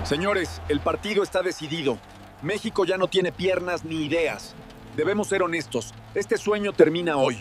Señores, el partido está decidido. México ya no tiene piernas ni ideas. Debemos ser honestos. Este sueño termina hoy.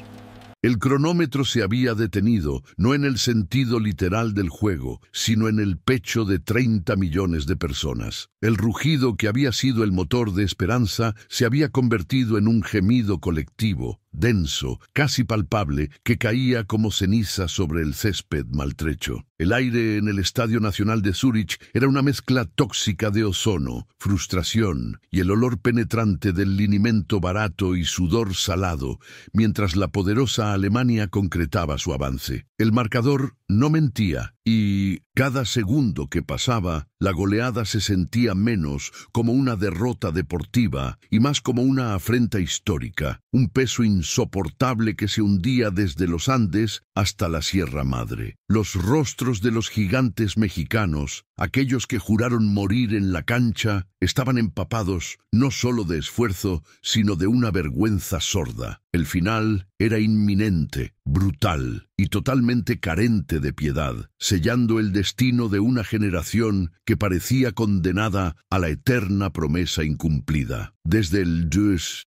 El cronómetro se había detenido, no en el sentido literal del juego, sino en el pecho de 30 millones de personas. El rugido que había sido el motor de esperanza se había convertido en un gemido colectivo, denso, casi palpable, que caía como ceniza sobre el césped maltrecho. El aire en el Estadio Nacional de Zúrich era una mezcla tóxica de ozono, frustración y el olor penetrante del linimento barato y sudor salado, mientras la poderosa Alemania concretaba su avance. El marcador no mentía, y cada segundo que pasaba, la goleada se sentía menos como una derrota deportiva y más como una afrenta histórica, un peso insoportable que se hundía desde los Andes hasta la Sierra Madre. Los rostros de los gigantes mexicanos, aquellos que juraron morir en la cancha, estaban empapados no solo de esfuerzo, sino de una vergüenza sorda. El final era inminente, brutal y totalmente carente de piedad, sellando el destino de una generación que parecía condenada a la eterna promesa incumplida. Desde el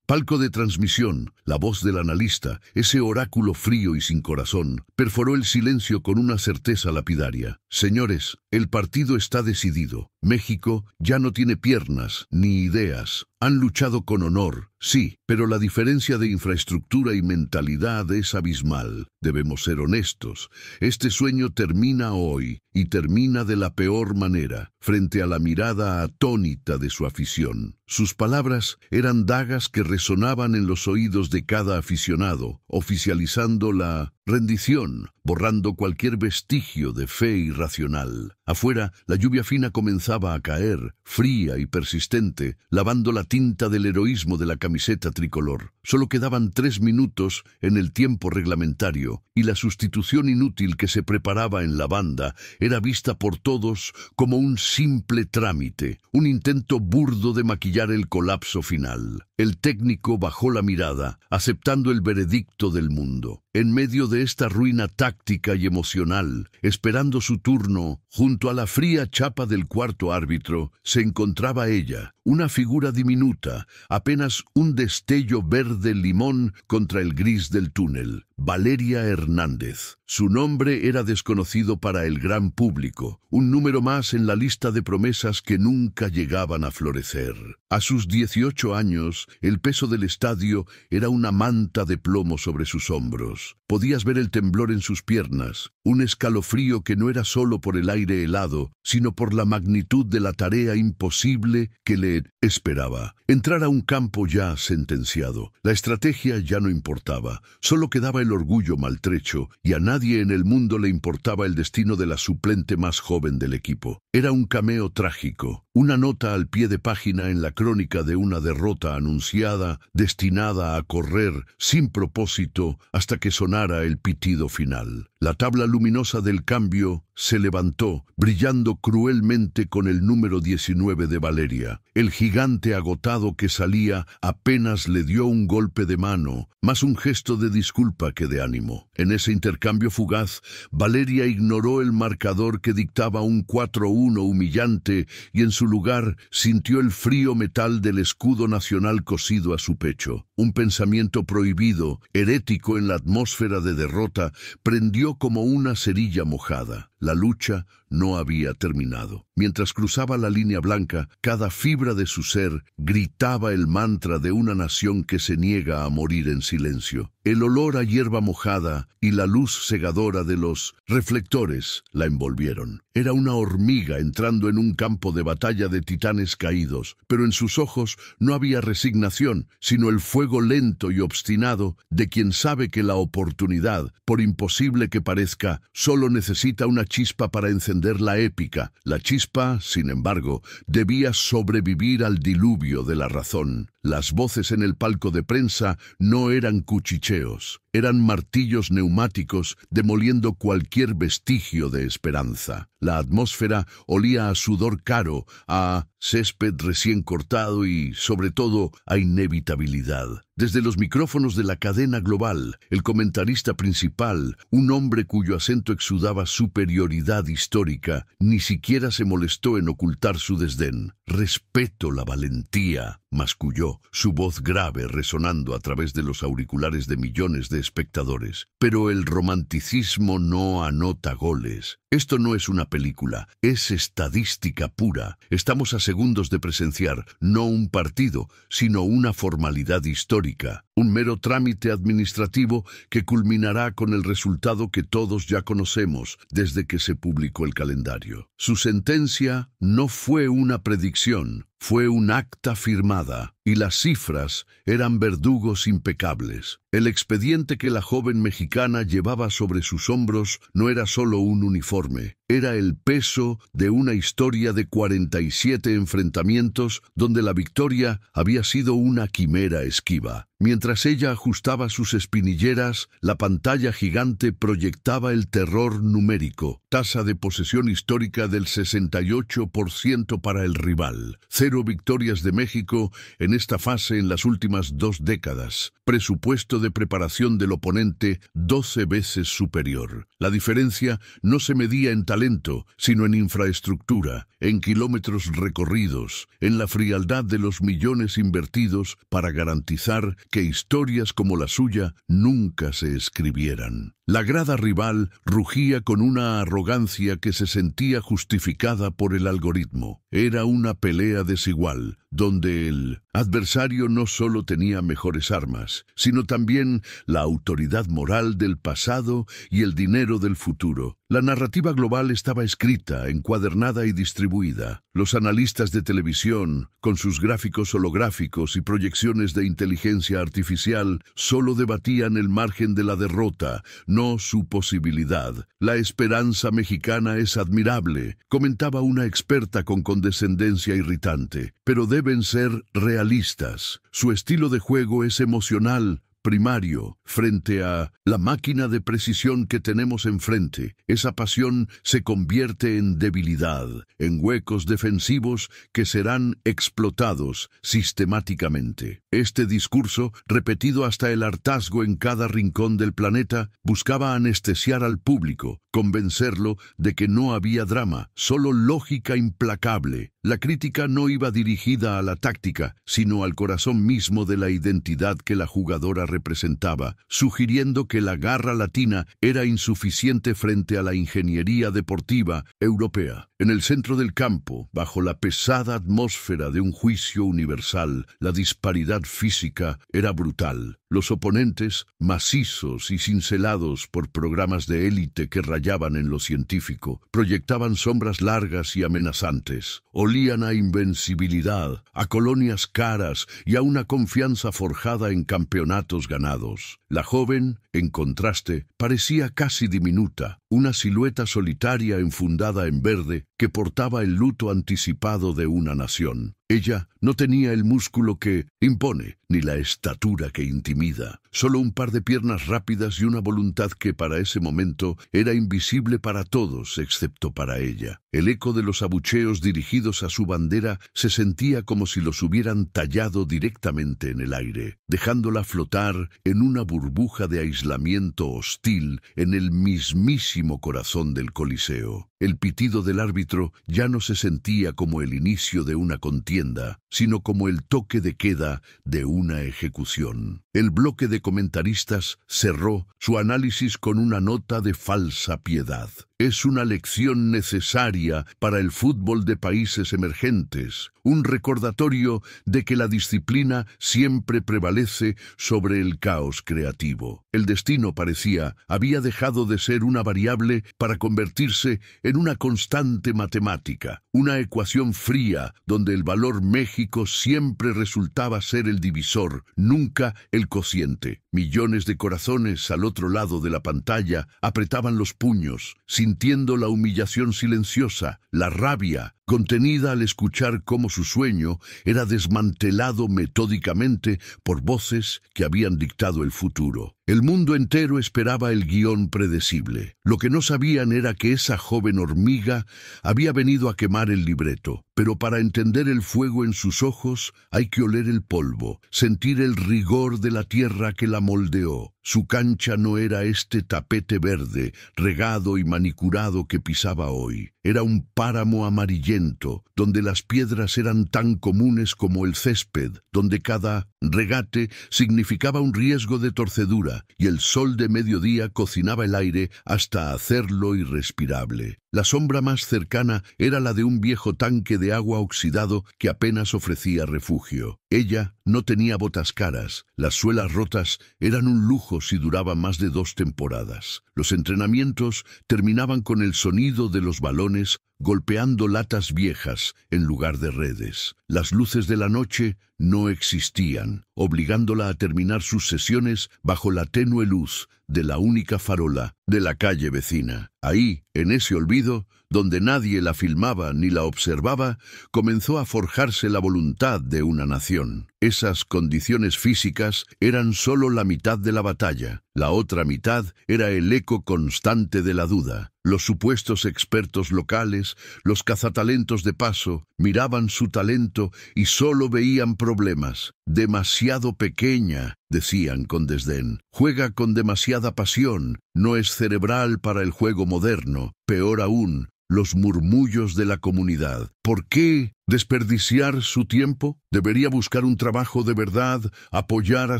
palco de transmisión, la voz del analista, ese oráculo frío y sin corazón, perforó el silencio con una certeza lapidaria. Señores, el partido está decidido. México ya no tiene piernas ni ideas. Han luchado con honor, sí, pero la diferencia de infraestructura y mentalidad es abismal. Debemos ser honestos. Este sueño termina hoy, y termina de la peor manera, frente a la mirada atónita de su afición. Sus palabras eran dagas que resonaban en los oídos de cada aficionado, oficializando la rendición, borrando cualquier vestigio de fe irracional. Afuera, la lluvia fina comenzaba a caer, fría y persistente, lavando la tinta del heroísmo de la camiseta tricolor. Solo quedaban 3 minutos en el tiempo reglamentario, y la sustitución inútil que se preparaba en la banda era vista por todos como un simple trámite, un intento burdo de maquillar el colapso final. El técnico bajó la mirada, aceptando el veredicto del mundo. En medio de esta ruina táctica y emocional, esperando su turno, junto a la fría chapa del cuarto árbitro, se encontraba ella, una figura diminuta, apenas un destello verde limón contra el gris del túnel. Valeria Hernández. Su nombre era desconocido para el gran público, un número más en la lista de promesas que nunca llegaban a florecer. A sus 18 años, el peso del estadio era una manta de plomo sobre sus hombros. Podías ver el temblor en sus piernas, un escalofrío que no era solo por el aire helado, sino por la magnitud de la tarea imposible que le esperaba. Entrar a un campo ya sentenciado. La estrategia ya no importaba, solo quedaba el orgullo maltrecho, y a nadie en el mundo le importaba el destino de la suplente más joven del equipo. Era un cameo trágico, una nota al pie de página en la crónica de una derrota anunciada, destinada a correr sin propósito hasta que sonara el pitido final. La tabla luminosa del cambio se levantó, brillando cruelmente con el número 19 de Valeria. El gigante agotado que salía apenas le dio un golpe de mano, más un gesto de disculpa que de ánimo. En ese intercambio fugaz, Valeria ignoró el marcador que dictaba un 4-1 humillante y en su lugar sintió el frío metal del escudo nacional cosido a su pecho. Un pensamiento prohibido, herético en la atmósfera de derrota, prendió como una cerilla mojada. La lucha no había terminado. Mientras cruzaba la línea blanca, cada fibra de su ser gritaba el mantra de una nación que se niega a morir en silencio. El olor a hierba mojada y la luz cegadora de los reflectores la envolvieron. Era una hormiga entrando en un campo de batalla de titanes caídos, pero en sus ojos no había resignación, sino el fuego lento y obstinado de quien sabe que la oportunidad, por imposible que parezca, solo necesita una chispa para encender la épica. La chispa, sin embargo, debía sobrevivir al diluvio de la razón. Las voces en el palco de prensa no eran cuchicheos, eran martillos neumáticos demoliendo cualquier vestigio de esperanza. La atmósfera olía a sudor caro, a césped recién cortado y, sobre todo, a inevitabilidad. Desde los micrófonos de la cadena global, el comentarista principal, un hombre cuyo acento exudaba superioridad histórica, ni siquiera se molestó en ocultar su desdén. «Respeto la valentía», masculló, su voz grave resonando a través de los auriculares de millones de espectadores. «Pero el romanticismo no anota goles. Esto no es una película, es estadística pura. Estamos a segundos de presenciar no un partido, sino una formalidad histórica, un mero trámite administrativo que culminará con el resultado que todos ya conocemos desde que se publicó el calendario. Su sentencia no fue una predicción, fue un acta firmada, y las cifras eran verdugos impecables. El expediente que la joven mexicana llevaba sobre sus hombros no era solo un uniforme, era el peso de una historia de 47 enfrentamientos donde la victoria había sido una quimera esquiva. Mientras ella ajustaba sus espinilleras, la pantalla gigante proyectaba el terror numérico, tasa de posesión histórica del 68% para el rival, 0 victorias de México en esta fase en las últimas 2 décadas, presupuesto de preparación del oponente 12 veces superior. La diferencia no se medía en talento, sino en infraestructura, en kilómetros recorridos, en la frialdad de los millones invertidos para garantizar que historias como la suya nunca se escribieran. La grada rival rugía con una arrogancia que se sentía justificada por el algoritmo. Era una pelea desigual, donde el adversario no solo tenía mejores armas, sino también la autoridad moral del pasado y el dinero del futuro. La narrativa global estaba escrita, encuadernada y distribuida. Los analistas de televisión, con sus gráficos holográficos y proyecciones de inteligencia artificial, solo debatían el margen de la derrota, no su posibilidad. «La esperanza mexicana es admirable», comentaba una experta con condescendencia irritante, «pero deben ser realistas. Su estilo de juego es emocional, primario, frente a la máquina de precisión que tenemos enfrente. Esa pasión se convierte en debilidad, en huecos defensivos que serán explotados sistemáticamente». Este discurso, repetido hasta el hartazgo en cada rincón del planeta, buscaba anestesiar al público, convencerlo de que no había drama, solo lógica implacable. La crítica no iba dirigida a la táctica, sino al corazón mismo de la identidad que la jugadora representaba, sugiriendo que la garra latina era insuficiente frente a la ingeniería deportiva europea. En el centro del campo, bajo la pesada atmósfera de un juicio universal, la disparidad física era brutal. Los oponentes, macizos y cincelados por programas de élite que rayaban en lo científico, proyectaban sombras largas y amenazantes. Olían a invencibilidad, a colonias caras y a una confianza forjada en campeonatos ganados. La joven, en contraste, parecía casi diminuta, una silueta solitaria enfundada en verde que portaba el luto anticipado de una nación. Ella no tenía el músculo que impone, ni la estatura que intimida, solo un par de piernas rápidas y una voluntad que para ese momento era invisible para todos excepto para ella. El eco de los abucheos dirigidos a su bandera se sentía como si los hubieran tallado directamente en el aire, dejándola flotar en una burbuja de aislamiento hostil en el mismísimo corazón del Coliseo. El pitido del árbitro ya no se sentía como el inicio de una contienda, sino como el toque de queda de una ejecución. El bloque de comentaristas cerró su análisis con una nota de falsa piedad. Es una lección necesaria para el fútbol de países emergentes, un recordatorio de que la disciplina siempre prevalece sobre el caos creativo. El destino, parecía, había dejado de ser una variable para convertirse en una constante matemática, una ecuación fría donde el valor México siempre resultaba ser el divisor, nunca el cociente. Millones de corazones al otro lado de la pantalla apretaban los puños, sintiendo la humillación silenciosa, la rabia, contenida al escuchar cómo su sueño era desmantelado metódicamente por voces que habían dictado el futuro. El mundo entero esperaba el guión predecible. Lo que no sabían era que esa joven hormiga había venido a quemar el libreto. Pero para entender el fuego en sus ojos hay que oler el polvo, sentir el rigor de la tierra que la moldeó. Su cancha no era este tapete verde, regado y manicurado que pisaba hoy. Era un páramo amarillento, donde las piedras eran tan comunes como el césped, donde cada regate significaba un riesgo de torcedura, y el sol de mediodía cocinaba el aire hasta hacerlo irrespirable. La sombra más cercana era la de un viejo tanque de agua oxidado que apenas ofrecía refugio. Ella no tenía botas caras. Las suelas rotas eran un lujo si duraban más de 2 temporadas. Los entrenamientos terminaban con el sonido de los balones golpeando latas viejas en lugar de redes. Las luces de la noche no existían, obligándola a terminar sus sesiones bajo la tenue luz de la única farola de la calle vecina. Ahí, en ese olvido, donde nadie la filmaba ni la observaba, comenzó a forjarse la voluntad de una nación. Esas condiciones físicas eran solo la mitad de la batalla. La otra mitad era el eco constante de la duda. Los supuestos expertos locales, los cazatalentos de paso, miraban su talento y solo veían problemas. Demasiado pequeña, decían con desdén. Juega con demasiada pasión. No es cerebral para el juego moderno. Peor aún, los murmullos de la comunidad. ¿Por qué desperdiciar su tiempo? Debería buscar un trabajo de verdad, apoyar a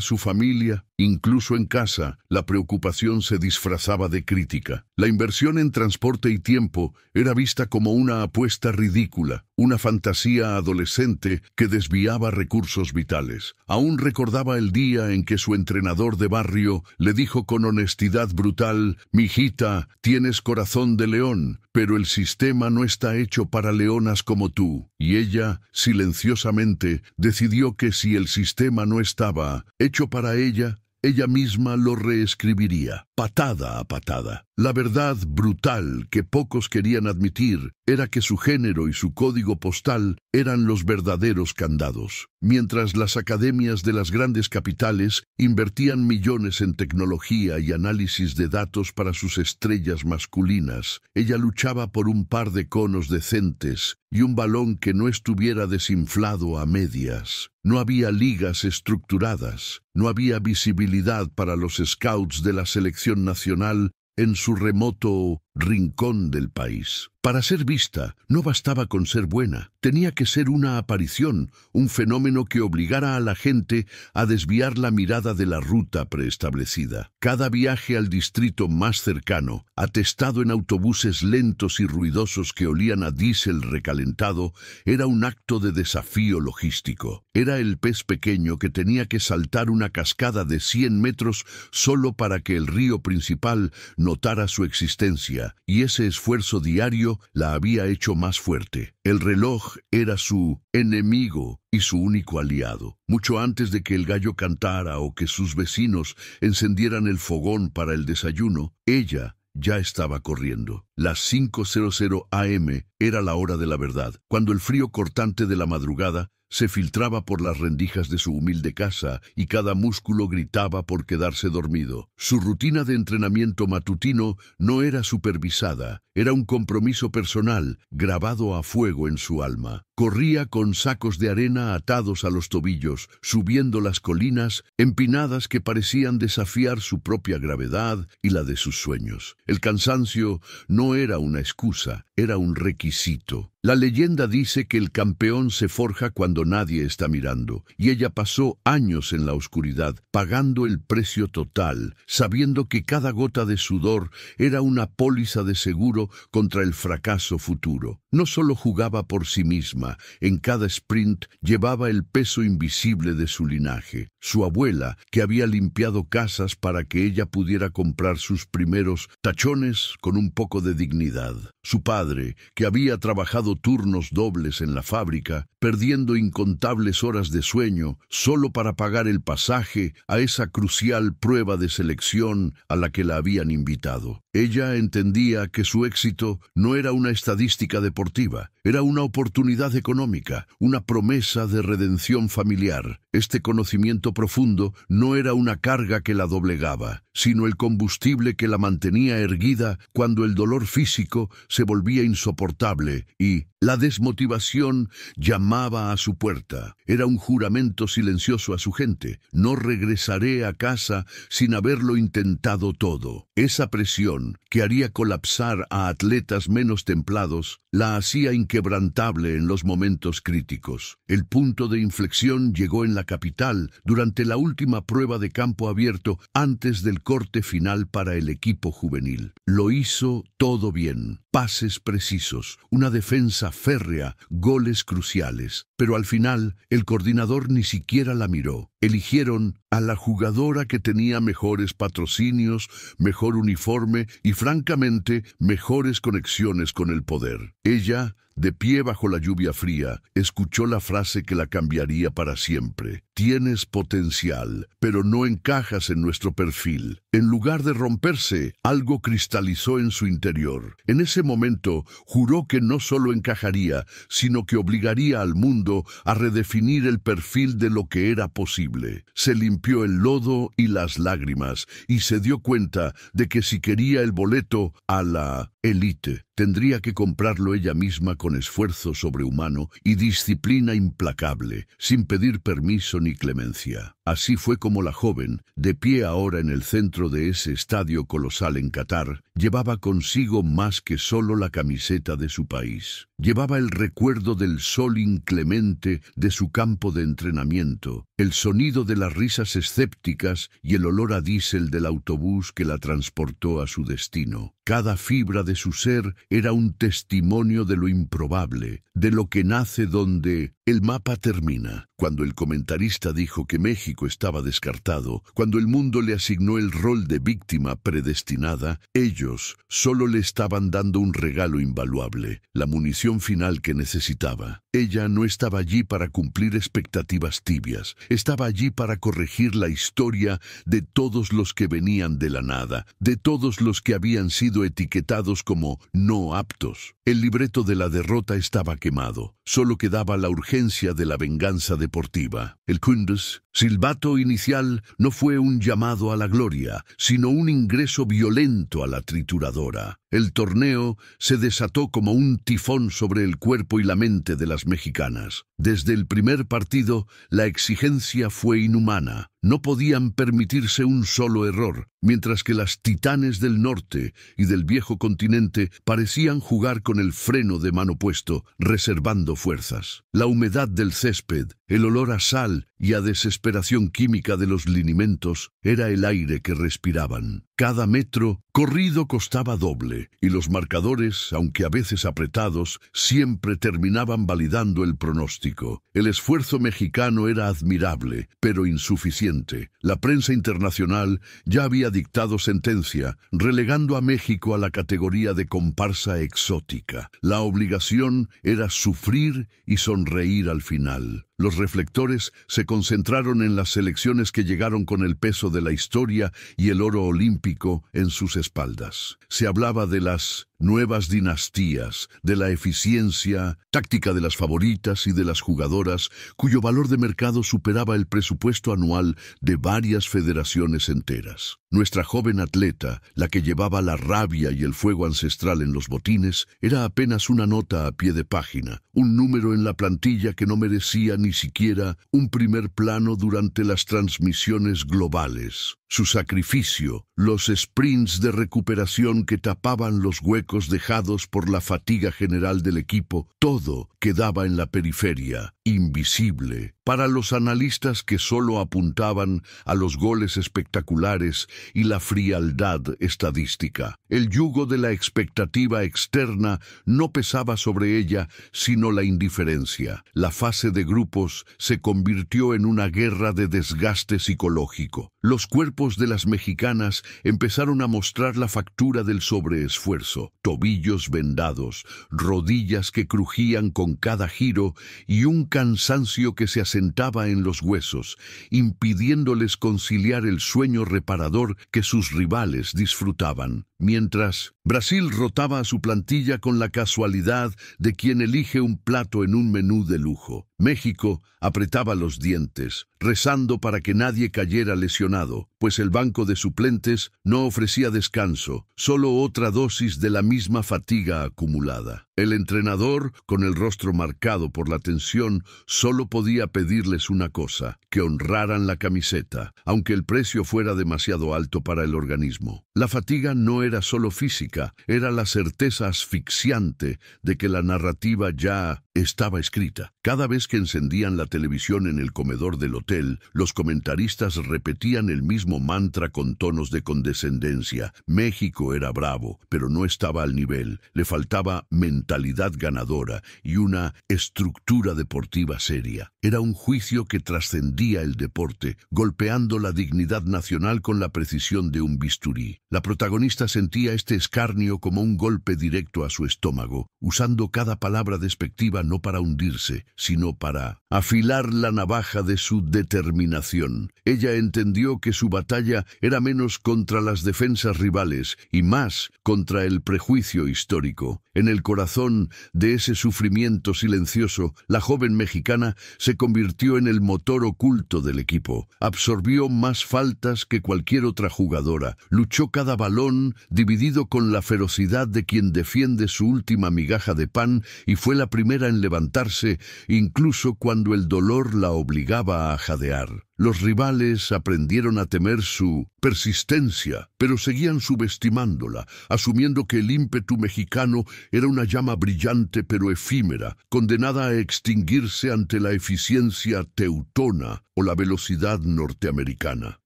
su familia. Incluso en casa, la preocupación se disfrazaba de crítica. La inversión en transporte y tiempo era vista como una apuesta ridícula, una fantasía adolescente que desviaba recursos vitales. Aún recordaba el día en que su entrenador de barrio le dijo con honestidad brutal: «Mijita, tienes corazón de león, pero el sistema no está hecho para leonas como tú». Y ella, silenciosamente, decidió que si el sistema no estaba hecho para ella, ella misma lo reescribiría, patada a patada. La verdad brutal que pocos querían admitir era que su género y su código postal eran los verdaderos candados. Mientras las academias de las grandes capitales invertían millones en tecnología y análisis de datos para sus estrellas masculinas, ella luchaba por un par de conos decentes y un balón que no estuviera desinflado a medias. No había ligas estructuradas, no había visibilidad para los scouts de la selección nacional en su remoto rincón del país. Para ser vista, no bastaba con ser buena. Tenía que ser una aparición, un fenómeno que obligara a la gente a desviar la mirada de la ruta preestablecida. Cada viaje al distrito más cercano, atestado en autobuses lentos y ruidosos que olían a diésel recalentado, era un acto de desafío logístico. Era el pez pequeño que tenía que saltar una cascada de 100 metros solo para que el río principal notara su existencia, y ese esfuerzo diario la había hecho más fuerte. El reloj era su enemigo y su único aliado. Mucho antes de que el gallo cantara o que sus vecinos encendieran el fogón para el desayuno, ella ya estaba corriendo. Las 5:00 AM era la hora de la verdad, cuando el frío cortante de la madrugada se filtraba por las rendijas de su humilde casa y cada músculo gritaba por quedarse dormido. Su rutina de entrenamiento matutino no era supervisada, era un compromiso personal, grabado a fuego en su alma. Corría con sacos de arena atados a los tobillos, subiendo las colinas empinadas que parecían desafiar su propia gravedad y la de sus sueños. El cansancio no era una excusa, era un requisito. La leyenda dice que el campeón se forja cuando nadie está mirando, y ella pasó años en la oscuridad, pagando el precio total, sabiendo que cada gota de sudor era una póliza de seguro contra el fracaso futuro. No solo jugaba por sí misma, en cada sprint llevaba el peso invisible de su linaje. Su abuela, que había limpiado casas para que ella pudiera comprar sus primeros tachones con un poco de dignidad. Su padre, que había trabajado trabajado turnos dobles en la fábrica, perdiendo incontables horas de sueño solo para pagar el pasaje a esa crucial prueba de selección a la que la habían invitado. Ella entendía que su éxito no era una estadística deportiva, era una oportunidad económica, una promesa de redención familiar. Este conocimiento profundo no era una carga que la doblegaba, sino el combustible que la mantenía erguida cuando el dolor físico se volvía insoportable y la desmotivación llamaba a su puerta. Era un juramento silencioso a su gente: no regresaré a casa sin haberlo intentado todo. Esa presión, que haría colapsar a atletas menos templados, la hacía inquebrantable en los momentos críticos. El punto de inflexión llegó en la capital, durante la última prueba de campo abierto antes del corte final para el equipo juvenil. Lo hizo todo bien: pases precisos, una defensa férrea, goles cruciales. Pero al final, el coordinador ni siquiera la miró. Eligieron a la jugadora que tenía mejores patrocinios, mejor uniforme y, francamente, mejores conexiones con el poder. Ella, de pie bajo la lluvia fría, escuchó la frase que la cambiaría para siempre: tienes potencial, pero no encajas en nuestro perfil. En lugar de romperse, algo cristalizó en su interior. En ese momento, juró que no solo encajaría, sino que obligaría al mundo a redefinir el perfil de lo que era posible. Se limpió el lodo y las lágrimas, y se dio cuenta de que si quería el boleto a la élite, tendría que comprarlo ella misma con esfuerzo sobrehumano y disciplina implacable, sin pedir permiso ni clemencia. Así fue como la joven, de pie ahora en el centro de ese estadio colosal en Qatar, llevaba consigo más que solo la camiseta de su país. Llevaba el recuerdo del sol inclemente de su campo de entrenamiento, el sonido de las risas escépticas y el olor a diésel del autobús que la transportó a su destino. Cada fibra de su ser era un testimonio de lo improbable, de lo que nace donde el mapa termina. Cuando el comentarista dijo que México estaba descartado, cuando el mundo le asignó el rol de víctima predestinada, ellos solo le estaban dando un regalo invaluable, la munición final que necesitaba. Ella no estaba allí para cumplir expectativas tibias, estaba allí para corregir la historia de todos los que venían de la nada, de todos los que habían sido etiquetados como no aptos. El libreto de la derrota estaba quemado, solo quedaba la urgencia de la venganza deportiva. El Kunduz, silbato inicial, no fue un llamado a la gloria, sino un ingreso violento a la trituradora. El torneo se desató como un tifón sobre el cuerpo y la mente de las mexicanas. Desde el primer partido, la exigencia fue inhumana. No podían permitirse un solo error, mientras que las titanes del norte y del viejo continente parecían jugar con el freno de mano puesto, reservando fuerzas. La humedad del césped, el olor a sal y a desesperación química de los linimentos era el aire que respiraban. Cada metro corrido costaba doble, y los marcadores, aunque a veces apretados, siempre terminaban validando el pronóstico. El esfuerzo mexicano era admirable, pero insuficiente. La prensa internacional ya había dictado sentencia, relegando a México a la categoría de comparsa exótica. La obligación era sufrir y sonreír al final. Los reflectores se concentraron en las selecciones que llegaron con el peso de la historia y el oro olímpico en sus espaldas. Se hablaba de las nuevas dinastías, de la eficiencia táctica de las favoritas y de las jugadoras, cuyo valor de mercado superaba el presupuesto anual de varias federaciones enteras. Nuestra joven atleta, la que llevaba la rabia y el fuego ancestral en los botines, era apenas una nota a pie de página, un número en la plantilla que no merecía ni siquiera un primer plano durante las transmisiones globales. Su sacrificio, los sprints de recuperación que tapaban los huecos dejados por la fatiga general del equipo, todo quedaba en la periferia, invisible, para los analistas que solo apuntaban a los goles espectaculares y la frialdad estadística. El yugo de la expectativa externa no pesaba sobre ella, sino la indiferencia. La fase de grupos se convirtió en una guerra de desgaste psicológico. Los cuerpos equipos de las mexicanas empezaron a mostrar la factura del sobreesfuerzo: tobillos vendados, rodillas que crujían con cada giro y un cansancio que se asentaba en los huesos, impidiéndoles conciliar el sueño reparador que sus rivales disfrutaban. Mientras, Brasil rotaba a su plantilla con la casualidad de quien elige un plato en un menú de lujo. México apretaba los dientes, rezando para que nadie cayera lesionado, pues el banco de suplentes no ofrecía descanso, solo otra dosis de la misma fatiga acumulada. El entrenador, con el rostro marcado por la tensión, solo podía pedirles una cosa: que honraran la camiseta, aunque el precio fuera demasiado alto para el organismo. La fatiga no era solo física, era la certeza asfixiante de que la narrativa ya estaba escrita. Cada vez que encendían la televisión en el comedor del hotel, los comentaristas repetían el mismo mantra con tonos de condescendencia: México era bravo, pero no estaba al nivel, le faltaba mentalidad ganadora y una estructura deportiva seria. Era un juicio que trascendía el deporte, golpeando la dignidad nacional con la precisión de un bisturí. La protagonista sentía este escarnio como un golpe directo a su estómago, usando cada palabra despectiva no para hundirse, sino para afilar la navaja de su determinación. Ella entendió que su batalla era menos contra las defensas rivales y más contra el prejuicio histórico. En el corazón de ese sufrimiento silencioso, la joven mexicana se convirtió en el motor oculto del equipo. Absorbió más faltas que cualquier otra jugadora. Luchó cada balón, dividido con la ferocidad de quien defiende su última migaja de pan, y fue la primera en levantarse, incluso cuando el dolor la obligaba a jadear. Los rivales aprendieron a temer su persistencia, pero seguían subestimándola, asumiendo que el ímpetu mexicano era una llama brillante pero efímera, condenada a extinguirse ante la eficiencia teutona o la velocidad norteamericana.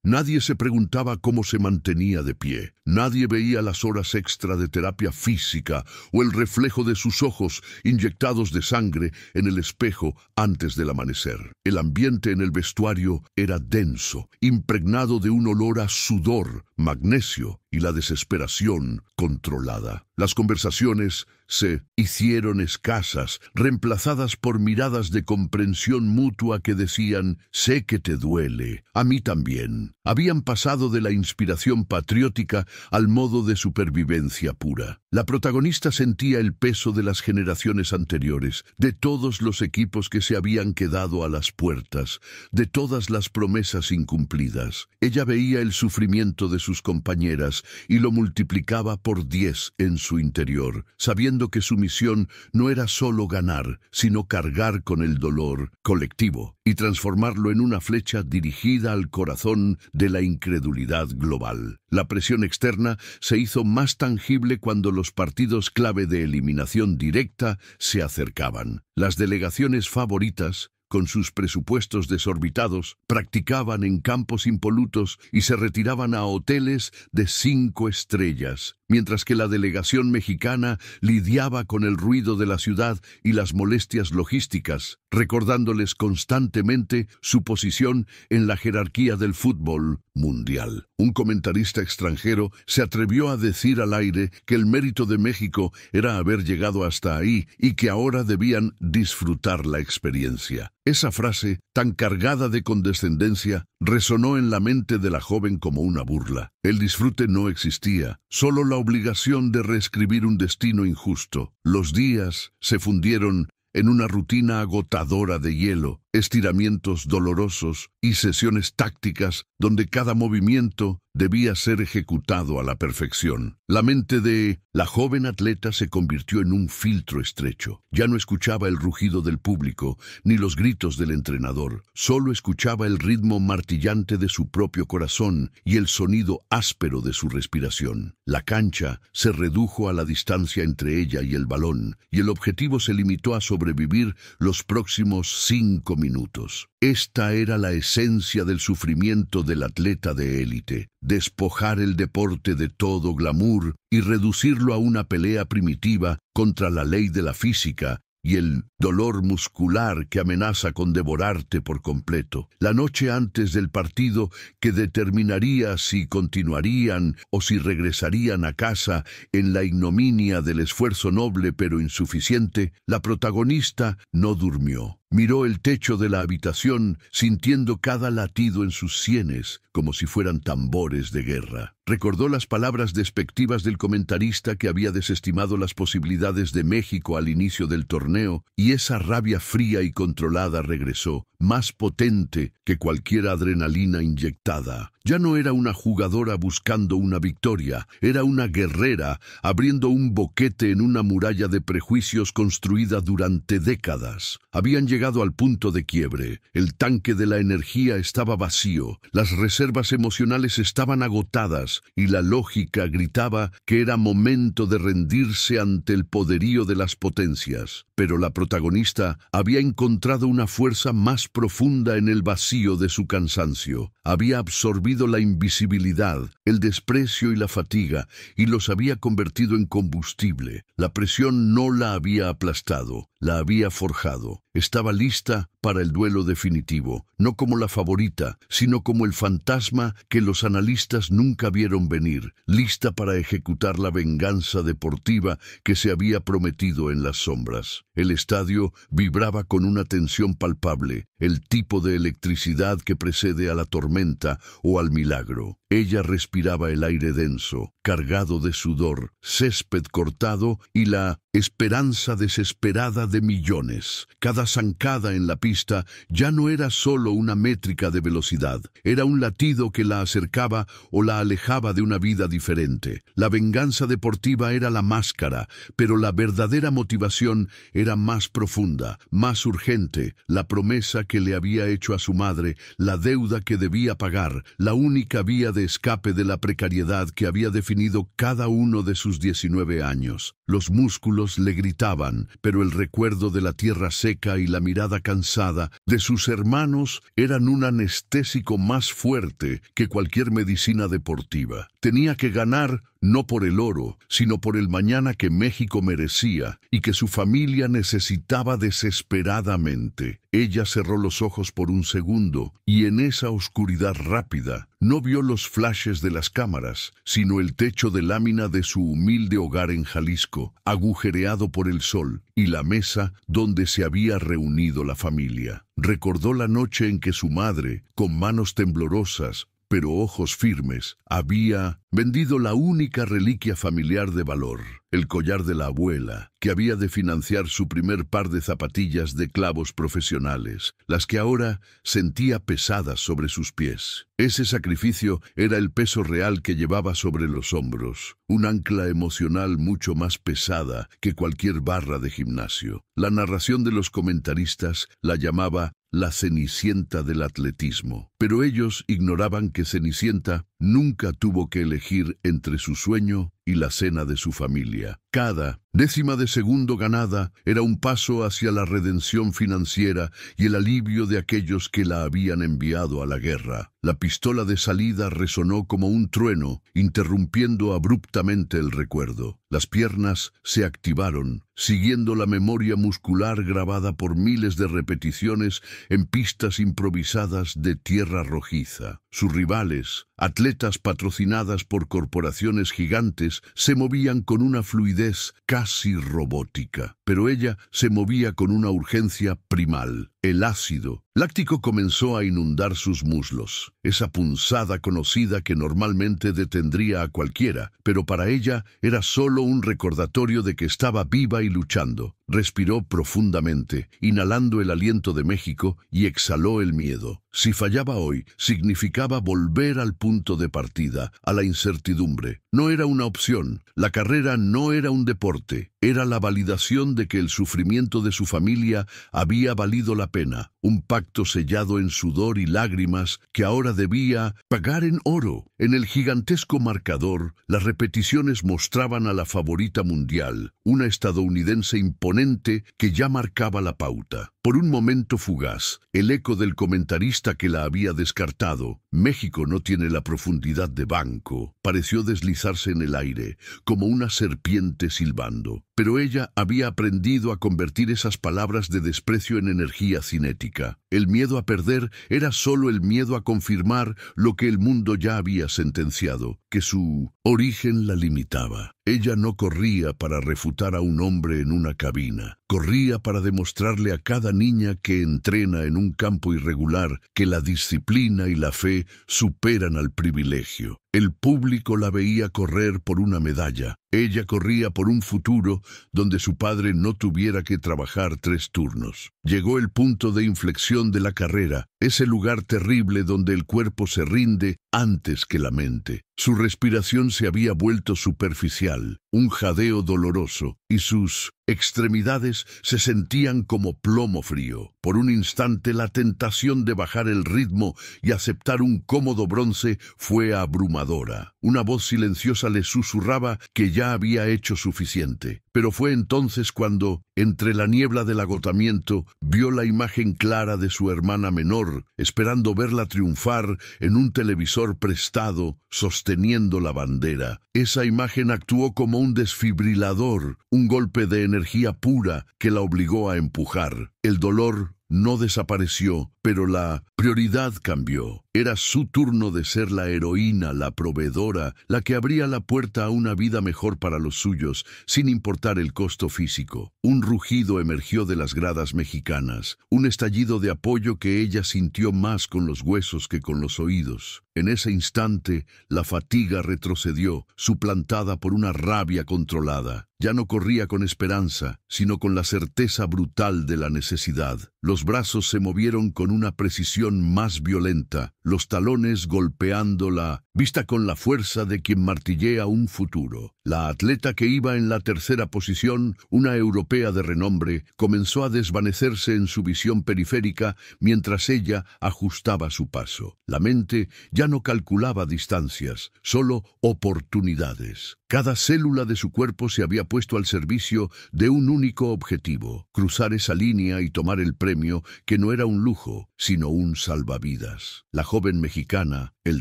Nadie se preguntaba cómo se mantenía de pie. Nadie veía las horas extra de terapia física o el reflejo de sus ojos inyectados de sangre en el espejo antes del amanecer. El ambiente en el vestuario era denso, impregnado de un olor a sudor, magnesio y la desesperación controlada. Las conversaciones se hicieron escasas, reemplazadas por miradas de comprensión mutua que decían: sé que te duele, a mí también. Habían pasado de la inspiración patriótica al modo de supervivencia pura. La protagonista sentía el peso de las generaciones anteriores, de todos los equipos que se habían quedado a las puertas, de todas las promesas incumplidas. Ella veía el sufrimiento de sus compañeras y lo multiplicaba por 10 en su interior, sabiendo que su misión no era solo ganar, sino cargar con el dolor colectivo y transformarlo en una flecha dirigida al corazón de la incredulidad global. La presión externa se hizo más tangible cuando los partidos clave de eliminación directa se acercaban. Las delegaciones favoritas, con sus presupuestos desorbitados, practicaban en campos impolutos y se retiraban a hoteles de 5 estrellas, mientras que la delegación mexicana lidiaba con el ruido de la ciudad y las molestias logísticas, recordándoles constantemente su posición en la jerarquía del fútbol mundial. Un comentarista extranjero se atrevió a decir al aire que el mérito de México era haber llegado hasta ahí y que ahora debían disfrutar la experiencia. Esa frase, tan cargada de condescendencia, resonó en la mente de la joven como una burla. El disfrute no existía, solo la obligación de reescribir un destino injusto. Los días se fundieron en una rutina agotadora de hielo, estiramientos dolorosos y sesiones tácticas donde cada movimiento debía ser ejecutado a la perfección. La mente de la joven atleta se convirtió en un filtro estrecho. Ya no escuchaba el rugido del público ni los gritos del entrenador. Solo escuchaba el ritmo martillante de su propio corazón y el sonido áspero de su respiración. La cancha se redujo a la distancia entre ella y el balón, y el objetivo se limitó a sobrevivir los próximos 5 minutos. Esta era la esencia del sufrimiento del atleta de élite: despojar el deporte de todo glamour y reducirlo a una pelea primitiva contra la ley de la física y el dolor muscular que amenaza con devorarte por completo. La noche antes del partido que determinaría si continuarían o si regresarían a casa en la ignominia del esfuerzo noble pero insuficiente, la protagonista no durmió. Miró el techo de la habitación, sintiendo cada latido en sus sienes, como si fueran tambores de guerra. Recordó las palabras despectivas del comentarista que había desestimado las posibilidades de México al inicio del torneo, y esa rabia fría y controlada regresó, más potente que cualquier adrenalina inyectada. Ya no era una jugadora buscando una victoria, era una guerrera abriendo un boquete en una muralla de prejuicios construida durante décadas. Habían llegado al punto de quiebre. El tanque de la energía estaba vacío, las reservas emocionales estaban agotadas y la lógica gritaba que era momento de rendirse ante el poderío de las potencias. Pero la protagonista había encontrado una fuerza más profunda en el vacío de su cansancio. Había absorbido la invisibilidad, el desprecio y la fatiga, y los había convertido en combustible. La presión no la había aplastado, la había forjado. Estaba lista para el duelo definitivo, no como la favorita, sino como el fantasma que los analistas nunca vieron venir, lista para ejecutar la venganza deportiva que se había prometido en las sombras. El estadio vibraba con una tensión palpable, el tipo de electricidad que precede a la tormenta o al milagro. Ella respiraba el aire denso, cargado de sudor, césped cortado y la esperanza desesperada de millones. Cada zancada en la pista ya no era solo una métrica de velocidad, era un latido que la acercaba o la alejaba de una vida diferente. La venganza deportiva era la máscara, pero la verdadera motivación era más profunda, más urgente, la promesa que le había hecho a su madre, la deuda que debía pagar, la única vía de escape de la precariedad que había definido cada uno de sus 19 años. Los músculos le gritaban, pero el recuerdo de la tierra seca y la mirada cansada de sus hermanos eran un anestésico más fuerte que cualquier medicina deportiva. Tenía que ganar no por el oro, sino por el mañana que México merecía y que su familia necesitaba desesperadamente. Ella cerró los ojos por un segundo y en esa oscuridad rápida no vio los flashes de las cámaras, sino el techo de lámina de su humilde hogar en Jalisco, agujereado por el sol, y la mesa donde se había reunido la familia. Recordó la noche en que su madre, con manos temblorosas, pero ojos firmes, había vendido la única reliquia familiar de valor, el collar de la abuela, que había de financiar su primer par de zapatillas de clavos profesionales, las que ahora sentía pesadas sobre sus pies. Ese sacrificio era el peso real que llevaba sobre los hombros, un ancla emocional mucho más pesada que cualquier barra de gimnasio. La narración de los comentaristas la llamaba la Cenicienta del atletismo, pero ellos ignoraban que Cenicienta nunca tuvo que elegir entre su sueño y la cena de su familia. Cada décima de segundo ganada era un paso hacia la redención financiera y el alivio de aquellos que la habían enviado a la guerra. La pistola de salida resonó como un trueno, interrumpiendo abruptamente el recuerdo. Las piernas se activaron, siguiendo la memoria muscular grabada por miles de repeticiones en pistas improvisadas de tierra rojiza. Sus rivales, atletas patrocinadas por corporaciones gigantes, se movían con una fluidez casi robótica, pero ella se movía con una urgencia primal. El ácido láctico comenzó a inundar sus muslos, esa punzada conocida que normalmente detendría a cualquiera, pero para ella era solo un recordatorio de que estaba viva y luchando. Respiró profundamente, inhalando el aliento de México, y exhaló el miedo. Si fallaba hoy, significaba volver al punto de partida, a la incertidumbre. No era una opción, la carrera no era un deporte, era la validación de que el sufrimiento de su familia había valido la pena, un pacto sellado en sudor y lágrimas que ahora debía pagar en oro. En el gigantesco marcador, las repeticiones mostraban a la favorita mundial, una estadounidense imponente que ya marcaba la pauta. Por un momento fugaz, el eco del comentarista que la había descartado, México no tiene la profundidad de Banco pareció deslizarse en el aire, como una serpiente silbando. Pero ella había aprendido a convertir esas palabras de desprecio en energía cinética. El miedo a perder era solo el miedo a confirmar lo que el mundo ya había sentenciado, que su origen la limitaba. Ella no corría para refutar a un hombre en una cabina. Corría para demostrarle a cada niña que entrena en un campo irregular que la disciplina y la fe superan al privilegio. El público la veía correr por una medalla. Ella corría por un futuro donde su padre no tuviera que trabajar 3 turnos. Llegó el punto de inflexión de la carrera, ese lugar terrible donde el cuerpo se rinde antes que la mente. Su respiración se había vuelto superficial, un jadeo doloroso, y sus extremidades se sentían como plomo frío. Por un instante la tentación de bajar el ritmo y aceptar un cómodo bronce fue abrumadora. Una voz silenciosa le susurraba que ya había hecho suficiente. Pero fue entonces cuando, entre la niebla del agotamiento, vio la imagen clara de su hermana menor, esperando verla triunfar en un televisor prestado, sosteniendo la bandera. Esa imagen actuó como un desfibrilador, un golpe de energía pura que la obligó a empujar. El dolor no desapareció, pero la prioridad cambió. Era su turno de ser la heroína, la proveedora, la que abría la puerta a una vida mejor para los suyos, sin importar el costo físico. Un rugido emergió de las gradas mexicanas, un estallido de apoyo que ella sintió más con los huesos que con los oídos. En ese instante, la fatiga retrocedió, suplantada por una rabia controlada. Ya no corría con esperanza, sino con la certeza brutal de la necesidad. Los brazos se movieron con una precisión más violenta, los talones golpeando la vista con la fuerza de quien martillea un futuro. La atleta que iba en la tercera posición, una europea de renombre, comenzó a desvanecerse en su visión periférica mientras ella ajustaba su paso. La mente ya no calculaba distancias, solo oportunidades. Cada célula de su cuerpo se había puesto al servicio de un único objetivo: cruzar esa línea y tomar el premio que no era un lujo, sino un salvavidas. La joven mexicana, el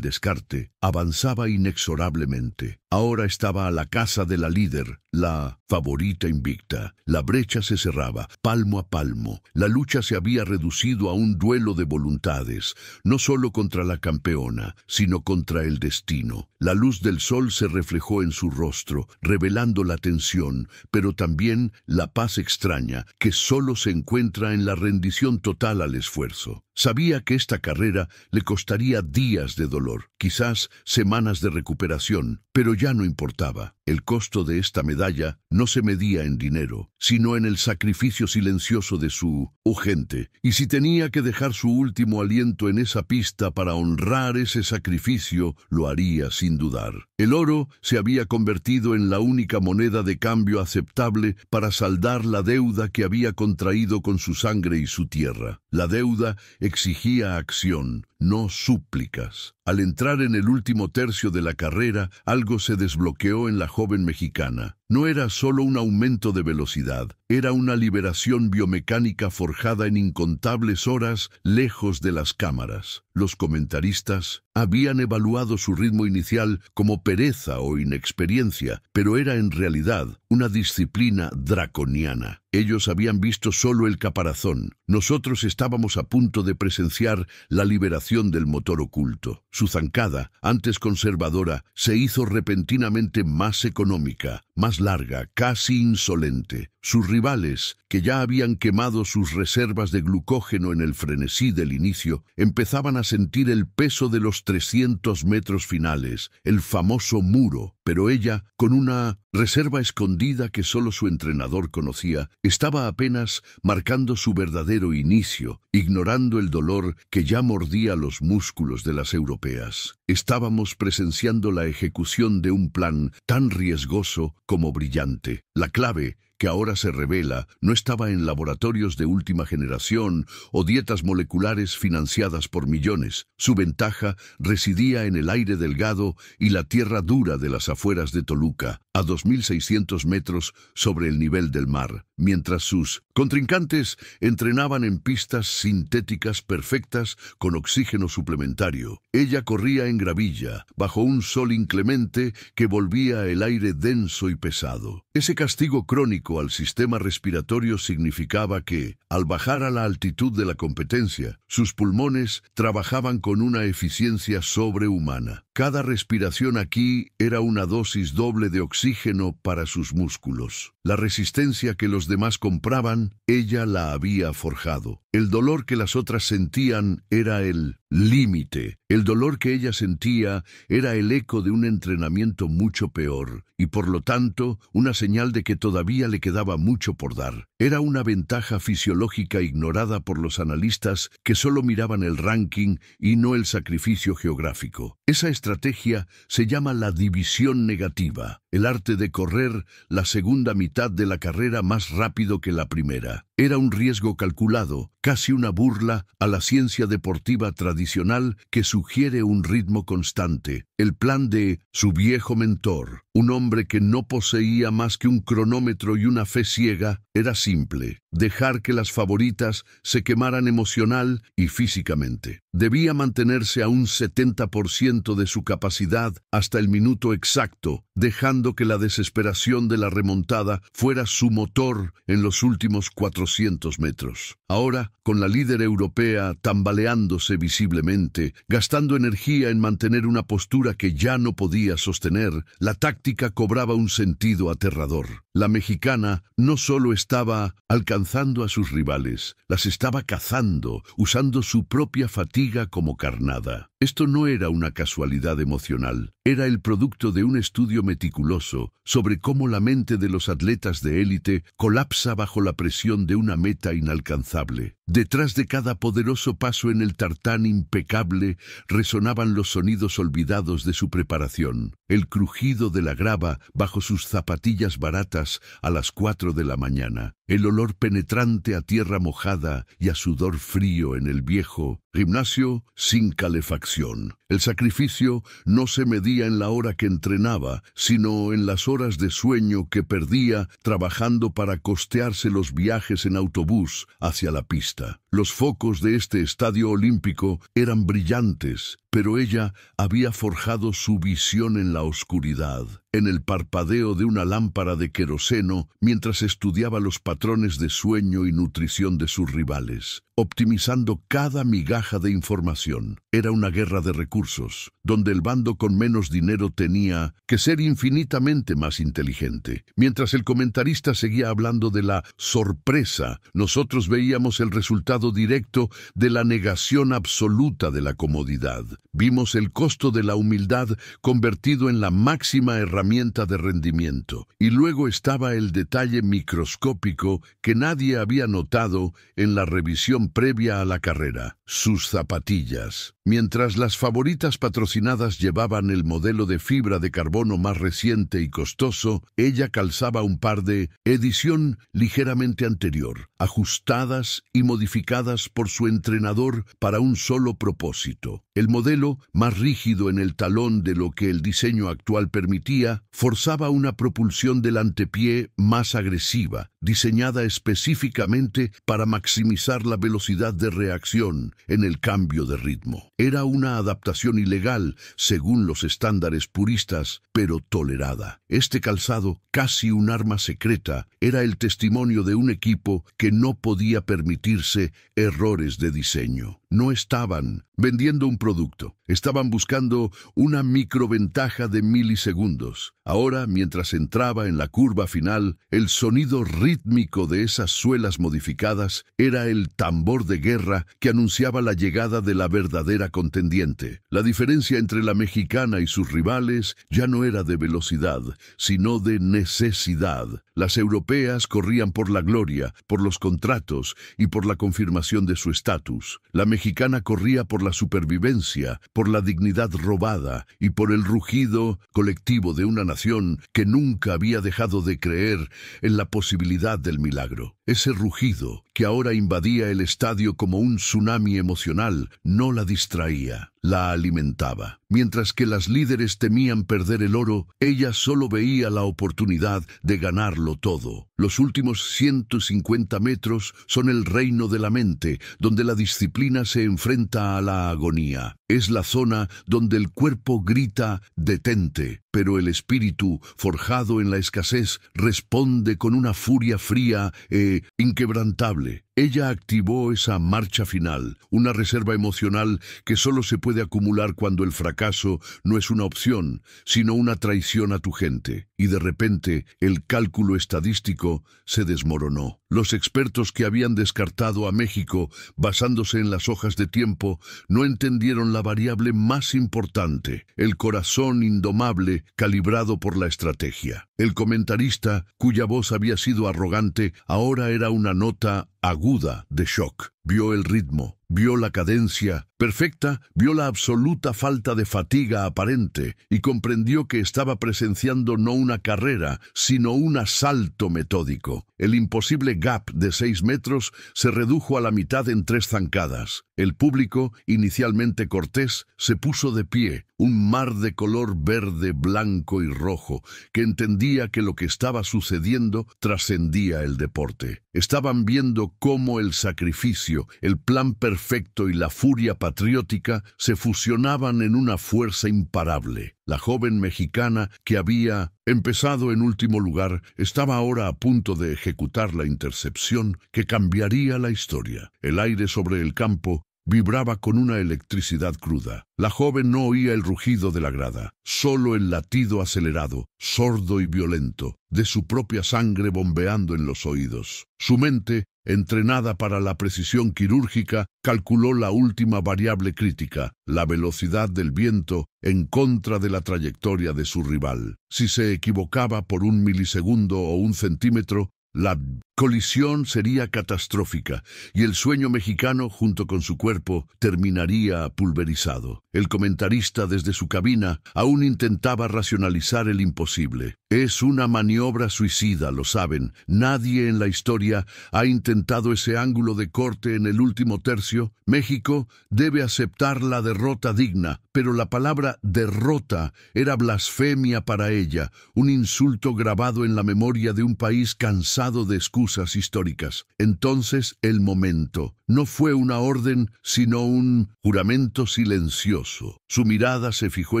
descarte, avanzaba inexorablemente. Ahora estaba a la casa de la líder, la favorita invicta. La brecha se cerraba, palmo a palmo. La lucha se había reducido a un duelo de voluntades, no solo contra la campeona, sino contra el destino. La luz del sol se reflejó en su rostro, revelando la tensión, pero también la paz extraña que solo se encuentra en la rendición total al esfuerzo. Sabía que esta carrera le costaría días de dolor, quizás semanas de recuperación, pero ya no importaba. El costo de esta medalla no se medía en dinero, sino en el sacrificio silencioso de su gente. Y si tenía que dejar su último aliento en esa pista para honrar ese sacrificio, lo haría sin dudar. El oro se había convertido en la única moneda de cambio aceptable para saldar la deuda que había contraído con su sangre y su tierra. La deuda exigía acción, no súplicas. Al entrar en el último tercio de la carrera, algo se desbloqueó en la joven mexicana. No era solo un aumento de velocidad, era una liberación biomecánica forjada en incontables horas lejos de las cámaras. Los comentaristas habían evaluado su ritmo inicial como pereza o inexperiencia, pero era en realidad una disciplina draconiana. Ellos habían visto solo el caparazón. Nosotros estábamos a punto de presenciar la liberación del motor oculto. Su zancada, antes conservadora, se hizo repentinamente más económica, más larga, casi insolente. Sus rivales, que ya habían quemado sus reservas de glucógeno en el frenesí del inicio, empezaban a sentir el peso de los 300 metros finales, el famoso muro, pero ella, con una reserva escondida que solo su entrenador conocía, estaba apenas marcando su verdadero inicio, ignorando el dolor que ya mordía los músculos de las europeas. Estábamos presenciando la ejecución de un plan tan riesgoso como brillante. La clave que ahora se revela, no estaba en laboratorios de última generación o dietas moleculares financiadas por millones. Su ventaja residía en el aire delgado y la tierra dura de las afueras de Toluca, a 2.600 metros sobre el nivel del mar, mientras sus contrincantes entrenaban en pistas sintéticas perfectas con oxígeno suplementario. Ella corría en gravilla, bajo un sol inclemente que volvía el aire denso y pesado. Ese castigo crónico al sistema respiratorio significaba que, al bajar a la altitud de la competencia, sus pulmones trabajaban con una eficiencia sobrehumana. Cada respiración aquí era una dosis doble de oxígeno para sus músculos. La resistencia que los demás compraban, ella la había forjado. El dolor que las otras sentían era el límite. El dolor que ella sentía era el eco de un entrenamiento mucho peor, y por lo tanto, una señal de que todavía le quedaba mucho por dar. Era una ventaja fisiológica ignorada por los analistas que solo miraban el ranking y no el sacrificio geográfico. Esa estrategia se llama la división negativa, el arte de correr la segunda mitad de la carrera más rápido que la primera. Era un riesgo calculado, casi una burla a la ciencia deportiva tradicional que sugiere un ritmo constante. El plan de su viejo mentor, un hombre que no poseía más que un cronómetro y una fe ciega, era simple: dejar que las favoritas se quemaran emocional y físicamente. Debía mantenerse a un 70% de su capacidad hasta el minuto exacto, dejando que la desesperación de la remontada fuera su motor en los últimos 400 metros. Ahora, con la líder europea tambaleándose visiblemente, gastando energía en mantener una postura que ya no podía sostener, la táctica cobraba un sentido aterrador. La mexicana no solo estaba alcanzando a sus rivales, las estaba cazando, usando su propia fatiga como carnada. Esto no era una casualidad emocional, era el producto de un estudio meticuloso sobre cómo la mente de los atletas de élite colapsa bajo la presión de una meta inalcanzable. Detrás de cada poderoso paso en el tartán impecable resonaban los sonidos olvidados de su preparación, el crujido de la grava bajo sus zapatillas baratas a las 4 de la mañana, el olor penetrante a tierra mojada y a sudor frío en el viejo gimnasio sin calefacción. El sacrificio no se medía en la hora que entrenaba, sino en las horas de sueño que perdía trabajando para costearse los viajes en autobús hacia la pista. Los focos de este estadio olímpico eran brillantes, pero ella había forjado su visión en la oscuridad, en el parpadeo de una lámpara de queroseno mientras estudiaba los patrones de sueño y nutrición de sus rivales, optimizando cada migaja de información. Era una guerra de recursos, donde el bando con menos dinero tenía que ser infinitamente más inteligente. Mientras el comentarista seguía hablando de la sorpresa, nosotros veíamos el resultado directo de la negación absoluta de la comodidad. Vimos el costo de la humildad convertido en la máxima herramienta de rendimiento. Y luego estaba el detalle microscópico que nadie había notado en la revisión previa a la carrera: sus zapatillas. Mientras las favoritas patrocinadas llevaban el modelo de fibra de carbono más reciente y costoso, ella calzaba un par de edición ligeramente anterior, ajustadas y modificadas por su entrenador para un solo propósito. El modelo, más rígido en el talón de lo que el diseño actual permitía, forzaba una propulsión del antepié más agresiva, diseñada específicamente para maximizar la velocidad de reacción en el cambio de ritmo. Era una adaptación ilegal, según los estándares puristas, pero tolerada. Este calzado, casi un arma secreta, era el testimonio de un equipo que no podía permitirse errores de diseño. No estaban vendiendo un producto, estaban buscando una microventaja de milisegundos. Ahora, mientras entraba en la curva final, el sonido rítmico de esas suelas modificadas era el tambor de guerra que anunciaba la llegada de la verdadera contendiente. La diferencia entre la mexicana y sus rivales ya no era de velocidad, sino de necesidad. Las europeas corrían por la gloria, por los contratos y por la confirmación de su estatus. La mexicana corría por la supervivencia impotencia, por la dignidad robada y por el rugido colectivo de una nación que nunca había dejado de creer en la posibilidad del milagro. Ese rugido, que ahora invadía el estadio como un tsunami emocional, no la distraía, la alimentaba. Mientras que las líderes temían perder el oro, ella solo veía la oportunidad de ganarlo todo. Los últimos 150 metros son el reino de la mente, donde la disciplina se enfrenta a la agonía. Es la zona donde el cuerpo grita «detente», pero el espíritu, forjado en la escasez, responde con una furia fría e inquebrantable. Ella activó esa marcha final, una reserva emocional que solo se puede acumular cuando el fracaso no es una opción, sino una traición a tu gente. Y de repente, el cálculo estadístico se desmoronó. Los expertos que habían descartado a México, basándose en las hojas de tiempo, no entendieron la variable más importante, el corazón indomable calibrado por la estrategia. El comentarista, cuya voz había sido arrogante, ahora era una nota aguda de shock. Vio el ritmo, vio la cadencia perfecta, vio la absoluta falta de fatiga aparente y comprendió que estaba presenciando no una carrera, sino un asalto metódico. El imposible gap de 6 metros se redujo a la mitad en 3 zancadas. El público, inicialmente cortés, se puso de pie, un mar de color verde, blanco y rojo, que entendía que lo que estaba sucediendo trascendía el deporte. Estaban viendo cómo el sacrificio, el plan perfecto y la furia patriótica se fusionaban en una fuerza imparable. La joven mexicana, que había empezado en último lugar, estaba ahora a punto de ejecutar la intercepción que cambiaría la historia. El aire sobre el campo vibraba con una electricidad cruda. La joven no oía el rugido de la grada, solo el latido acelerado, sordo y violento, de su propia sangre bombeando en los oídos. Su mente, entrenada para la precisión quirúrgica, calculó la última variable crítica, la velocidad del viento en contra de la trayectoria de su rival. Si se equivocaba por 1 milisegundo o 1 centímetro, la colisión sería catastrófica y el sueño mexicano, junto con su cuerpo, terminaría pulverizado. El comentarista desde su cabina aún intentaba racionalizar el imposible. Es una maniobra suicida, lo saben. Nadie en la historia ha intentado ese ángulo de corte en el último tercio. México debe aceptar la derrota digna, pero la palabra derrota era blasfemia para ella, un insulto grabado en la memoria de un país cansado de excusas históricas. Entonces el momento no fue una orden, sino un juramento silencioso. Su mirada se fijó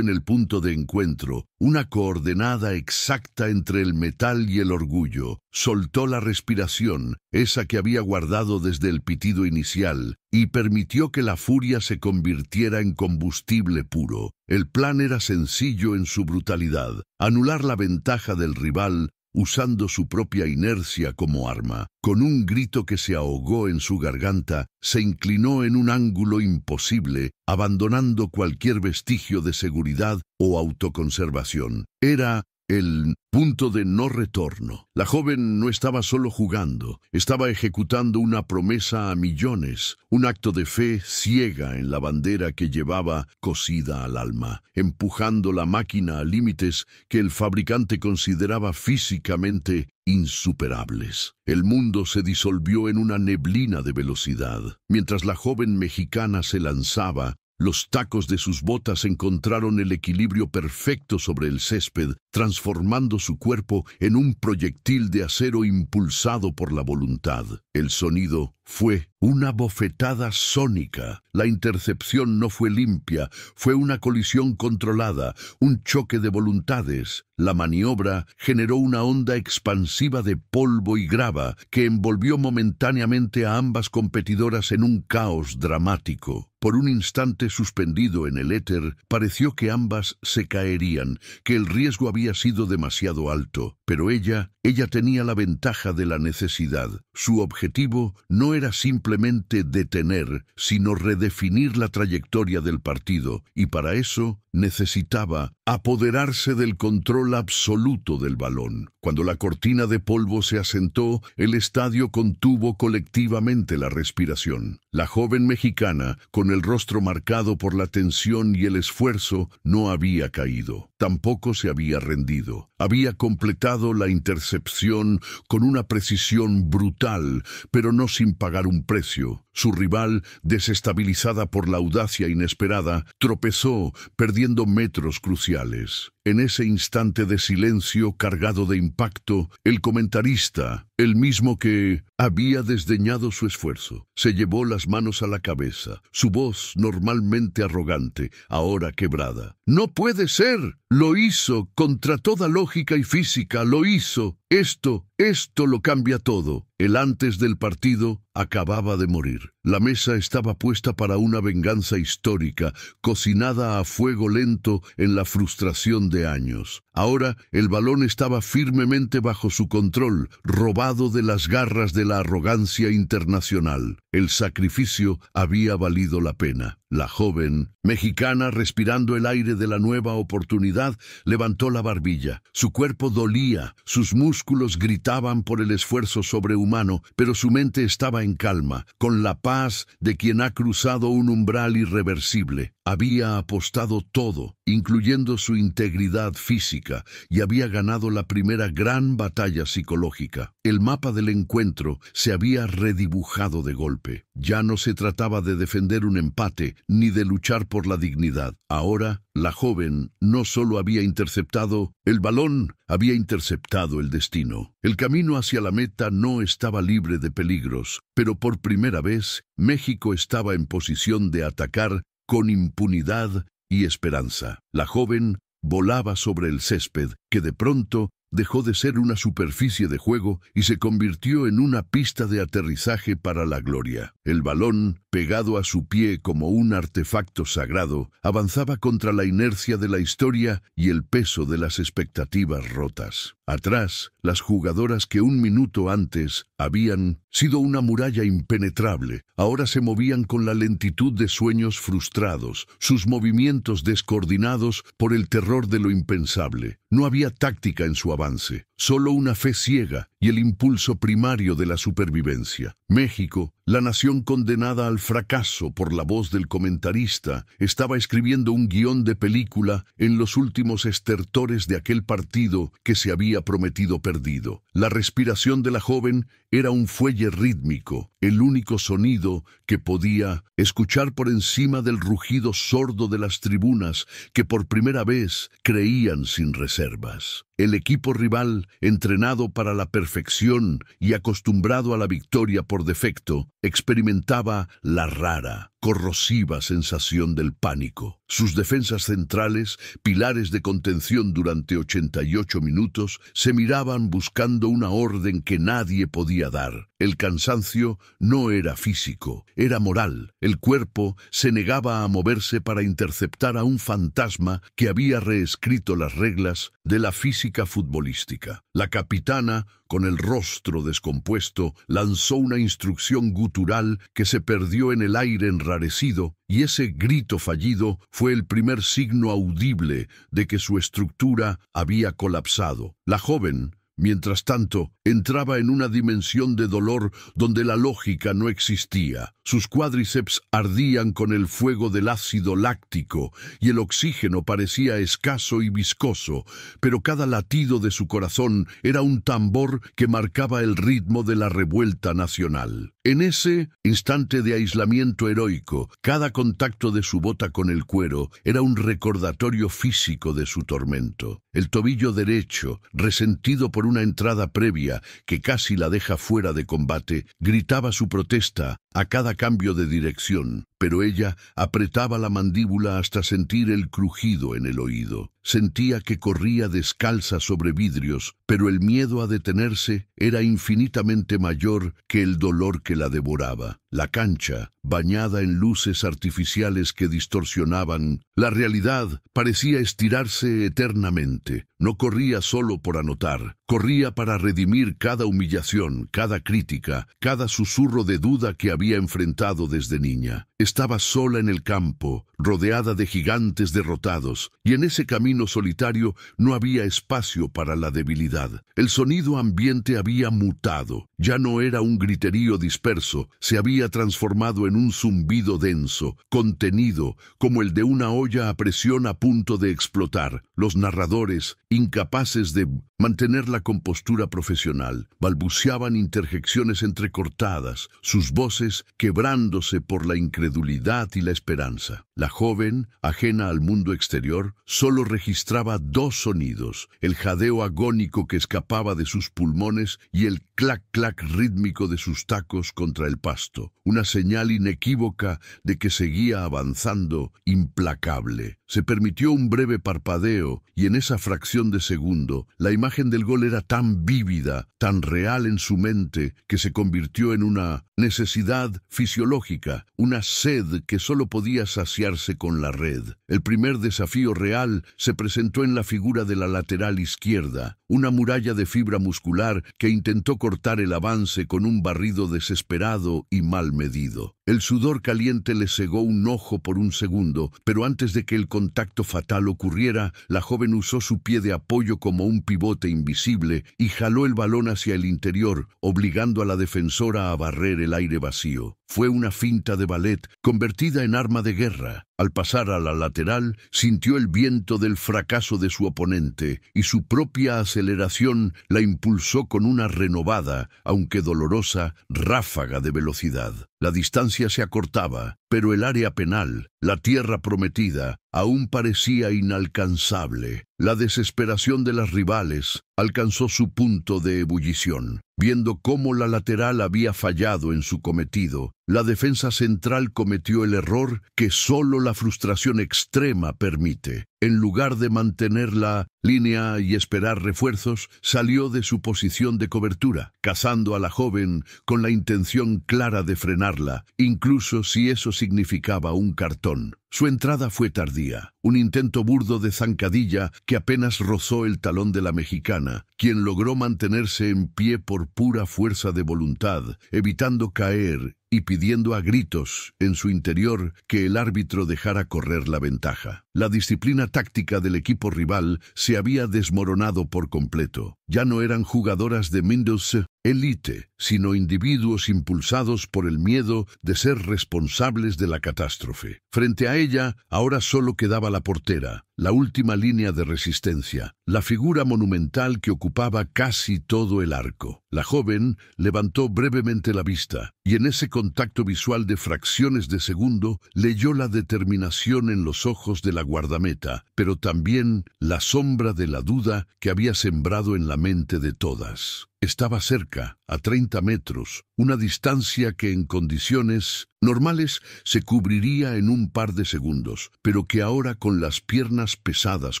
en el punto de encuentro, una coordenada exacta entre el metal y el orgullo. Soltó la respiración, esa que había guardado desde el pitido inicial, y permitió que la furia se convirtiera en combustible puro. El plan era sencillo en su brutalidad: anular la ventaja del rival usando su propia inercia como arma. Con un grito que se ahogó en su garganta, se inclinó en un ángulo imposible, abandonando cualquier vestigio de seguridad o autoconservación. Era el punto de no retorno. La joven no estaba solo jugando, estaba ejecutando una promesa a millones, un acto de fe ciega en la bandera que llevaba cosida al alma, empujando la máquina a límites que el fabricante consideraba físicamente insuperables. El mundo se disolvió en una neblina de velocidad. Mientras la joven mexicana se lanzaba, los tacos de sus botas encontraron el equilibrio perfecto sobre el césped, transformando su cuerpo en un proyectil de acero impulsado por la voluntad. El sonido fue una bofetada sónica. La intercepción no fue limpia, fue una colisión controlada, un choque de voluntades. La maniobra generó una onda expansiva de polvo y grava que envolvió momentáneamente a ambas competidoras en un caos dramático. Por un instante suspendido en el éter, pareció que ambas se caerían, que el riesgo había sido demasiado alto. Pero ella tenía la ventaja de la necesidad. Su objetivo no era simplemente detener, sino redefinir la trayectoria del partido, y para eso necesitaba apoderarse del control absoluto del balón. Cuando la cortina de polvo se asentó, el estadio contuvo colectivamente la respiración. La joven mexicana, con el rostro marcado por la tensión y el esfuerzo, no había caído. Tampoco se había rendido. Había completado la intercepción con una precisión brutal, pero no sin pagar un precio. Su rival, desestabilizada por la audacia inesperada, tropezó, perdiendo metros cruciales. En ese instante de silencio cargado de impacto, el comentarista, el mismo que había desdeñado su esfuerzo, se llevó las manos a la cabeza, su voz normalmente arrogante, ahora quebrada. «¡No puede ser! Lo hizo, contra toda lógica y física, lo hizo. Esto lo cambia todo». El antes del partido acababa de morir. La mesa estaba puesta para una venganza histórica, cocinada a fuego lento en la frustración de años. Ahora el balón estaba firmemente bajo su control, robado de las garras de la arrogancia internacional. El sacrificio había valido la pena. La joven mexicana, respirando el aire de la nueva oportunidad, levantó la barbilla. Su cuerpo dolía, sus músculos gritaban por el esfuerzo sobrehumano, pero su mente estaba en calma, con la paz de quien ha cruzado un umbral irreversible. Había apostado todo, incluyendo su integridad física, y había ganado la primera gran batalla psicológica. El mapa del encuentro se había redibujado de golpe. Ya no se trataba de defender un empate, ni de luchar por la dignidad. Ahora, la joven no solo había interceptado el balón, había interceptado el destino. El camino hacia la meta no estaba libre de peligros, pero por primera vez, México estaba en posición de atacar con impunidad y esperanza. La joven volaba sobre el césped, que de pronto dejó de ser una superficie de juego y se convirtió en una pista de aterrizaje para la gloria. El balón, pegado a su pie como un artefacto sagrado, avanzaba contra la inercia de la historia y el peso de las expectativas rotas. Atrás, las jugadoras que un minuto antes habían sido una muralla impenetrable, ahora se movían con la lentitud de sueños frustrados, sus movimientos descoordinados por el terror de lo impensable. No había táctica en su avance, solo una fe ciega y el impulso primario de la supervivencia. México, la nación condenada al fracaso por la voz del comentarista, estaba escribiendo un guión de película en los últimos estertores de aquel partido que se había prometido perdido. La respiración de la joven era un fuelle rítmico, el único sonido que podía escuchar por encima del rugido sordo de las tribunas que por primera vez creían sin reservas. El equipo rival, entrenado para la perfección y acostumbrado a la victoria por defecto, experimentaba la rara, corrosiva sensación del pánico. Sus defensas centrales, pilares de contención durante 88 minutos, se miraban buscando una orden que nadie podía dar. El cansancio no era físico, era moral. El cuerpo se negaba a moverse para interceptar a un fantasma que había reescrito las reglas de la física futbolística. La capitana, con el rostro descompuesto, lanzó una instrucción gutural que se perdió en el aire enrarecido, y ese grito fallido fue el primer signo audible de que su estructura había colapsado. La joven, mientras tanto, entraba en una dimensión de dolor donde la lógica no existía. Sus cuádriceps ardían con el fuego del ácido láctico y el oxígeno parecía escaso y viscoso, pero cada latido de su corazón era un tambor que marcaba el ritmo de la revuelta nacional. En ese instante de aislamiento heroico, cada contacto de su bota con el cuero era un recordatorio físico de su tormento. El tobillo derecho, resentido por una entrada previa que casi la deja fuera de combate, gritaba su protesta a cada cambio de dirección, pero ella apretaba la mandíbula hasta sentir el crujido en el oído. Sentía que corría descalza sobre vidrios, pero el miedo a detenerse era infinitamente mayor que el dolor que la devoraba. La cancha, bañada en luces artificiales que distorsionaban la realidad, parecía estirarse eternamente. No corría solo por anotar, corría para redimir cada humillación, cada crítica, cada susurro de duda que había enfrentado desde niña. Estaba sola en el campo, rodeada de gigantes derrotados, y en ese camino solitario no había espacio para la debilidad. El sonido ambiente había mutado, ya no era un griterío disperso, se había transformado en un zumbido denso, contenido, como el de una olla a presión a punto de explotar. Los narradores, incapaces de mantener la compostura profesional, balbuceaban interjecciones entrecortadas, sus voces quebrándose por la incredulidad y la esperanza. La joven, ajena al mundo exterior, solo registraba dos sonidos: el jadeo agónico que escapaba de sus pulmones y el clac-clac rítmico de sus tacos contra el pasto, una señal inequívoca de que seguía avanzando implacable. Se permitió un breve parpadeo y en esa fracción de segundo, la imagen del gol era tan vívida, tan real en su mente, que se convirtió en una necesidad fisiológica, una sed que solo podía saciarse con la red. El primer desafío real se presentó en la figura de la lateral izquierda, una muralla de fibra muscular que intentó cortar el avance con un barrido desesperado y mal medido. El sudor caliente le cegó un ojo por un segundo, pero antes de que el contacto fatal ocurriera, la joven usó su pie de apoyo como un pivote invisible y jaló el balón hacia el interior, obligando a la defensora a barrer el aire vacío. Fue una finta de ballet convertida en arma de guerra. Al pasar a la lateral, sintió el viento del fracaso de su oponente y su propia aceleración la impulsó con una renovada, aunque dolorosa, ráfaga de velocidad. La distancia se acortaba, pero el área penal, la tierra prometida, aún parecía inalcanzable. La desesperación de las rivales alcanzó su punto de ebullición. Viendo cómo la lateral había fallado en su cometido, la defensa central cometió el error que solo la frustración extrema permite. En lugar de mantener la línea y esperar refuerzos, salió de su posición de cobertura, cazando a la joven con la intención clara de frenarla, incluso si eso significaba un cartón. Su entrada fue tardía, un intento burdo de zancadilla que apenas rozó el talón de la mexicana, quien logró mantenerse en pie por pura fuerza de voluntad, evitando caer y pidiendo a gritos en su interior que el árbitro dejara correr la ventaja. La disciplina táctica del equipo rival se había desmoronado por completo. Ya no eran jugadoras de Windows Elite, sino individuos impulsados por el miedo de ser responsables de la catástrofe. Frente a ella, ahora solo quedaba la portera, la última línea de resistencia, la figura monumental que ocupaba casi todo el arco. La joven levantó brevemente la vista, y en ese contacto visual de fracciones de segundo, leyó la determinación en los ojos de la guardameta, pero también la sombra de la duda que había sembrado en la mente de todas. Estaba cerca, a 30 metros, una distancia que en condiciones normales se cubriría en un par de segundos, pero que ahora con las piernas pesadas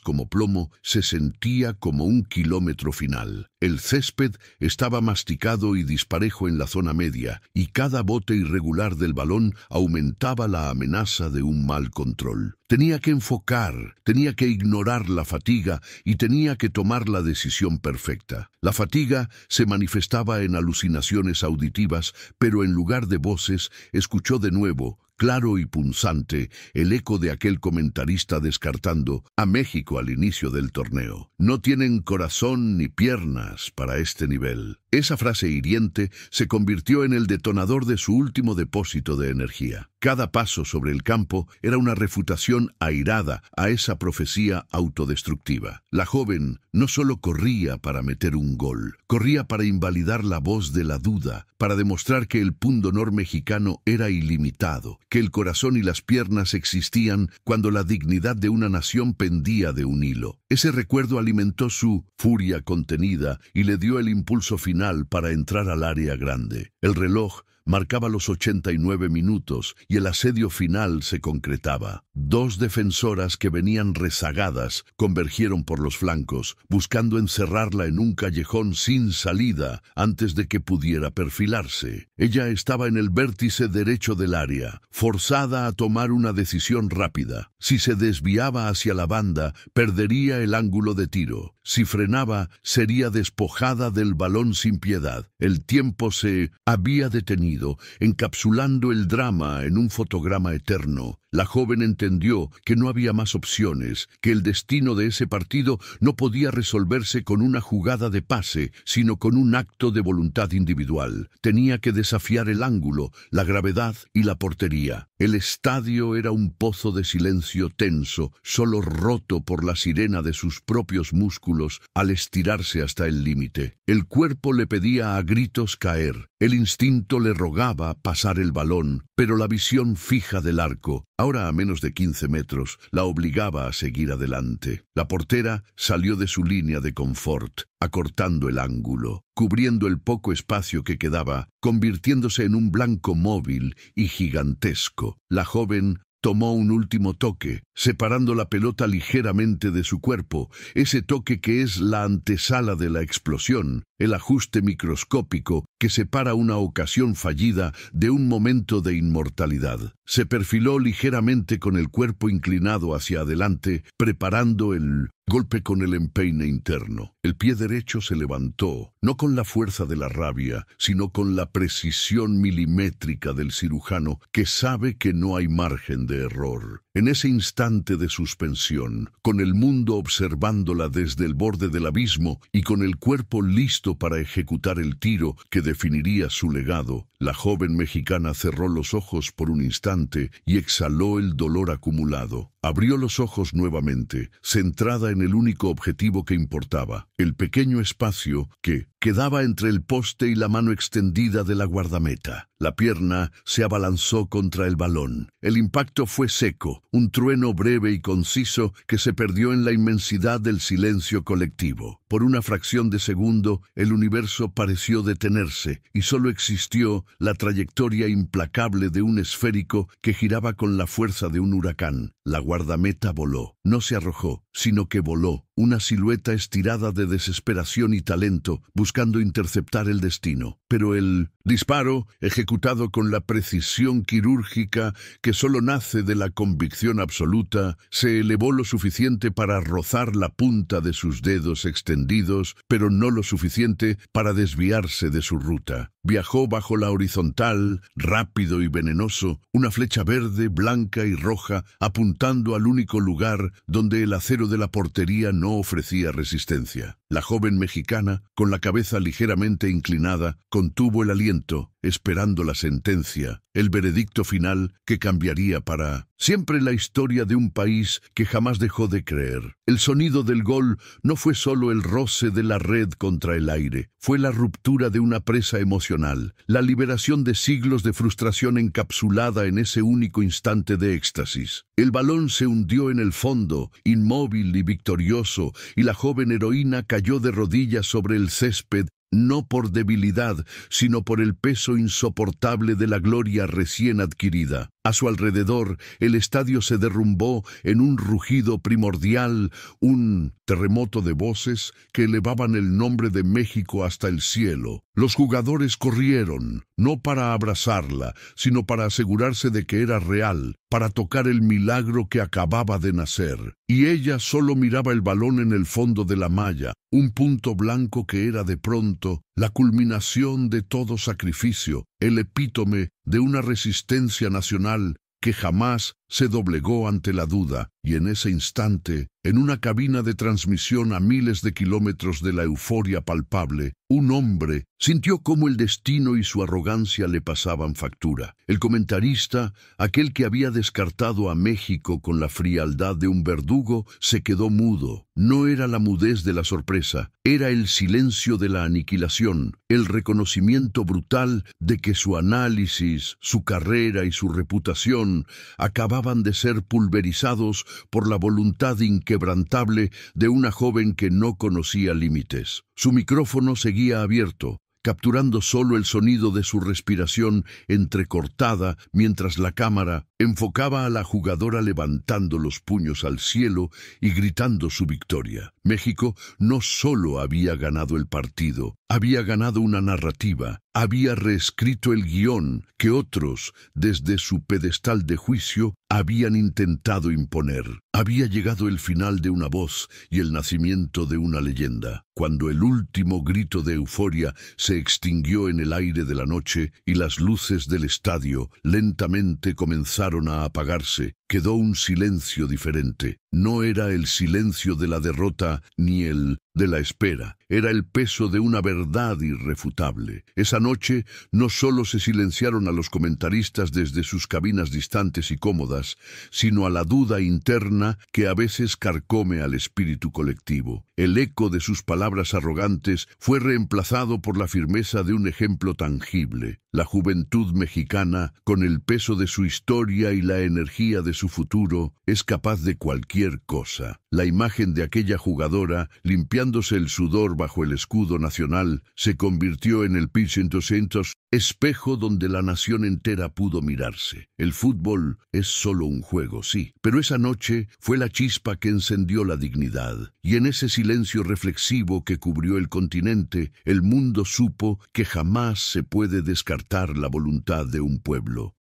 como plomo se sentía como un kilómetro final. El césped estaba masticado y disparejo en la zona media, y cada bote irregular del balón aumentaba la amenaza de un mal control. Tenía que enfocar, tenía que ignorar la fatiga y tenía que tomar la decisión perfecta. La fatiga se manifestaba en alucinaciones auditivas, pero en lugar de voces, escuchó de nuevo, claro y punzante, el eco de aquel comentarista descartando a México al inicio del torneo. No tienen corazón ni piernas para este nivel. Esa frase hiriente se convirtió en el detonador de su último depósito de energía. Cada paso sobre el campo era una refutación airada a esa profecía autodestructiva. La joven no solo corría para meter un gol, corría para invalidar la voz de la duda, para demostrar que el pundonor mexicano era ilimitado, que el corazón y las piernas existían cuando la dignidad de una nación pendía de un hilo. Ese recuerdo alimentó su furia contenida y le dio el impulso final para entrar al área grande. El reloj marcaba los 89 minutos y el asedio final se concretaba. Dos defensoras que venían rezagadas convergieron por los flancos, buscando encerrarla en un callejón sin salida antes de que pudiera perfilarse. Ella estaba en el vértice derecho del área, forzada a tomar una decisión rápida. Si se desviaba hacia la banda, perdería el ángulo de tiro. Si frenaba, sería despojada del balón sin piedad. El tiempo se había detenido, encapsulando el drama en un fotograma eterno. La joven entendió que no había más opciones, que el destino de ese partido no podía resolverse con una jugada de pase, sino con un acto de voluntad individual. Tenía que desafiar el ángulo, la gravedad y la portería. El estadio era un pozo de silencio tenso, solo roto por la sirena de sus propios músculos al estirarse hasta el límite. El cuerpo le pedía a gritos caer. El instinto le rogaba pasar el balón, pero la visión fija del arco, ahora a menos de 15 metros, la obligaba a seguir adelante. La portera salió de su línea de confort, acortando el ángulo, cubriendo el poco espacio que quedaba, convirtiéndose en un blanco móvil y gigantesco. La joven tomó un último toque, separando la pelota ligeramente de su cuerpo, ese toque que es la antesala de la explosión, el ajuste microscópico que separa una ocasión fallida de un momento de inmortalidad. Se perfiló ligeramente con el cuerpo inclinado hacia adelante, preparando el golpe con el empeine interno. El pie derecho se levantó, no con la fuerza de la rabia, sino con la precisión milimétrica del cirujano que sabe que no hay margen de error. En ese instante de suspensión, con el mundo observándola desde el borde del abismo y con el cuerpo listo para ejecutar el tiro que definiría su legado, la joven mexicana cerró los ojos por un instante y exhaló el dolor acumulado. Abrió los ojos nuevamente, centrada en el único objetivo que importaba, el pequeño espacio que quedaba entre el poste y la mano extendida de la guardameta. La pierna se abalanzó contra el balón. El impacto fue seco, un trueno breve y conciso que se perdió en la inmensidad del silencio colectivo. Por una fracción de segundo, el universo pareció detenerse y solo existió la trayectoria implacable de un esférico que giraba con la fuerza de un huracán. La guardameta voló. No se arrojó, sino que voló, una silueta estirada de desesperación y talento, buscando interceptar el destino. Pero el disparo, ejecutado con la precisión quirúrgica que solo nace de la convicción absoluta, se elevó lo suficiente para rozar la punta de sus dedos extendidos, pero no lo suficiente para desviarse de su ruta. Viajó bajo la horizontal, rápido y venenoso, una flecha verde, blanca y roja, apuntando al único lugar donde el acero de la portería no ofrecía resistencia. La joven mexicana, con la cabeza ligeramente inclinada, contuvo el aliento, esperando la sentencia, el veredicto final que cambiaría para siempre la historia de un país que jamás dejó de creer. El sonido del gol no fue solo el roce de la red contra el aire, fue la ruptura de una presa emocional, la liberación de siglos de frustración encapsulada en ese único instante de éxtasis. El balón se hundió en el fondo, inmóvil y victorioso, y la joven heroína cayó de rodillas sobre el césped, no por debilidad, sino por el peso insoportable de la gloria recién adquirida. A su alrededor, el estadio se derrumbó en un rugido primordial, un terremoto de voces que elevaban el nombre de México hasta el cielo. Los jugadores corrieron, no para abrazarla, sino para asegurarse de que era real, para tocar el milagro que acababa de nacer. Y ella solo miraba el balón en el fondo de la malla, un punto blanco que era de pronto la culminación de todo sacrificio, el epítome de una resistencia nacional que jamás se doblegó ante la duda, y en ese instante, en una cabina de transmisión a miles de kilómetros de la euforia palpable, un hombre sintió cómo el destino y su arrogancia le pasaban factura. El comentarista, aquel que había descartado a México con la frialdad de un verdugo, se quedó mudo. No era la mudez de la sorpresa, era el silencio de la aniquilación, el reconocimiento brutal de que su análisis, su carrera y su reputación acababan de ser pulverizados por la voluntad inquebrantable de una joven que no conocía límites. Su micrófono seguía abierto, capturando solo el sonido de su respiración entrecortada mientras la cámara enfocaba a la jugadora levantando los puños al cielo y gritando su victoria. México no solo había ganado el partido, había ganado una narrativa, había reescrito el guión que otros, desde su pedestal de juicio, habían intentado imponer. Había llegado el final de una voz y el nacimiento de una leyenda. Cuando el último grito de euforia se extinguió en el aire de la noche y las luces del estadio lentamente comenzaron a apagarse, quedó un silencio diferente. No era el silencio de la derrota ni el de la espera. Era el peso de una verdad irrefutable. Esa noche no solo se silenciaron a los comentaristas desde sus cabinas distantes y cómodas, sino a la duda interna que a veces carcome al espíritu colectivo. El eco de sus palabras arrogantes fue reemplazado por la firmeza de un ejemplo tangible. La juventud mexicana, con el peso de su historia y la energía de su futuro, es capaz de cualquier cosa. La imagen de aquella jugadora, limpiándose el sudor bajo el escudo nacional, se convirtió en el pitch 200, espejo donde la nación entera pudo mirarse. El fútbol es solo un juego, sí, pero esa noche fue la chispa que encendió la dignidad. Y en ese silencio reflexivo que cubrió el continente, el mundo supo que jamás se puede descartar la voluntad de un pueblo.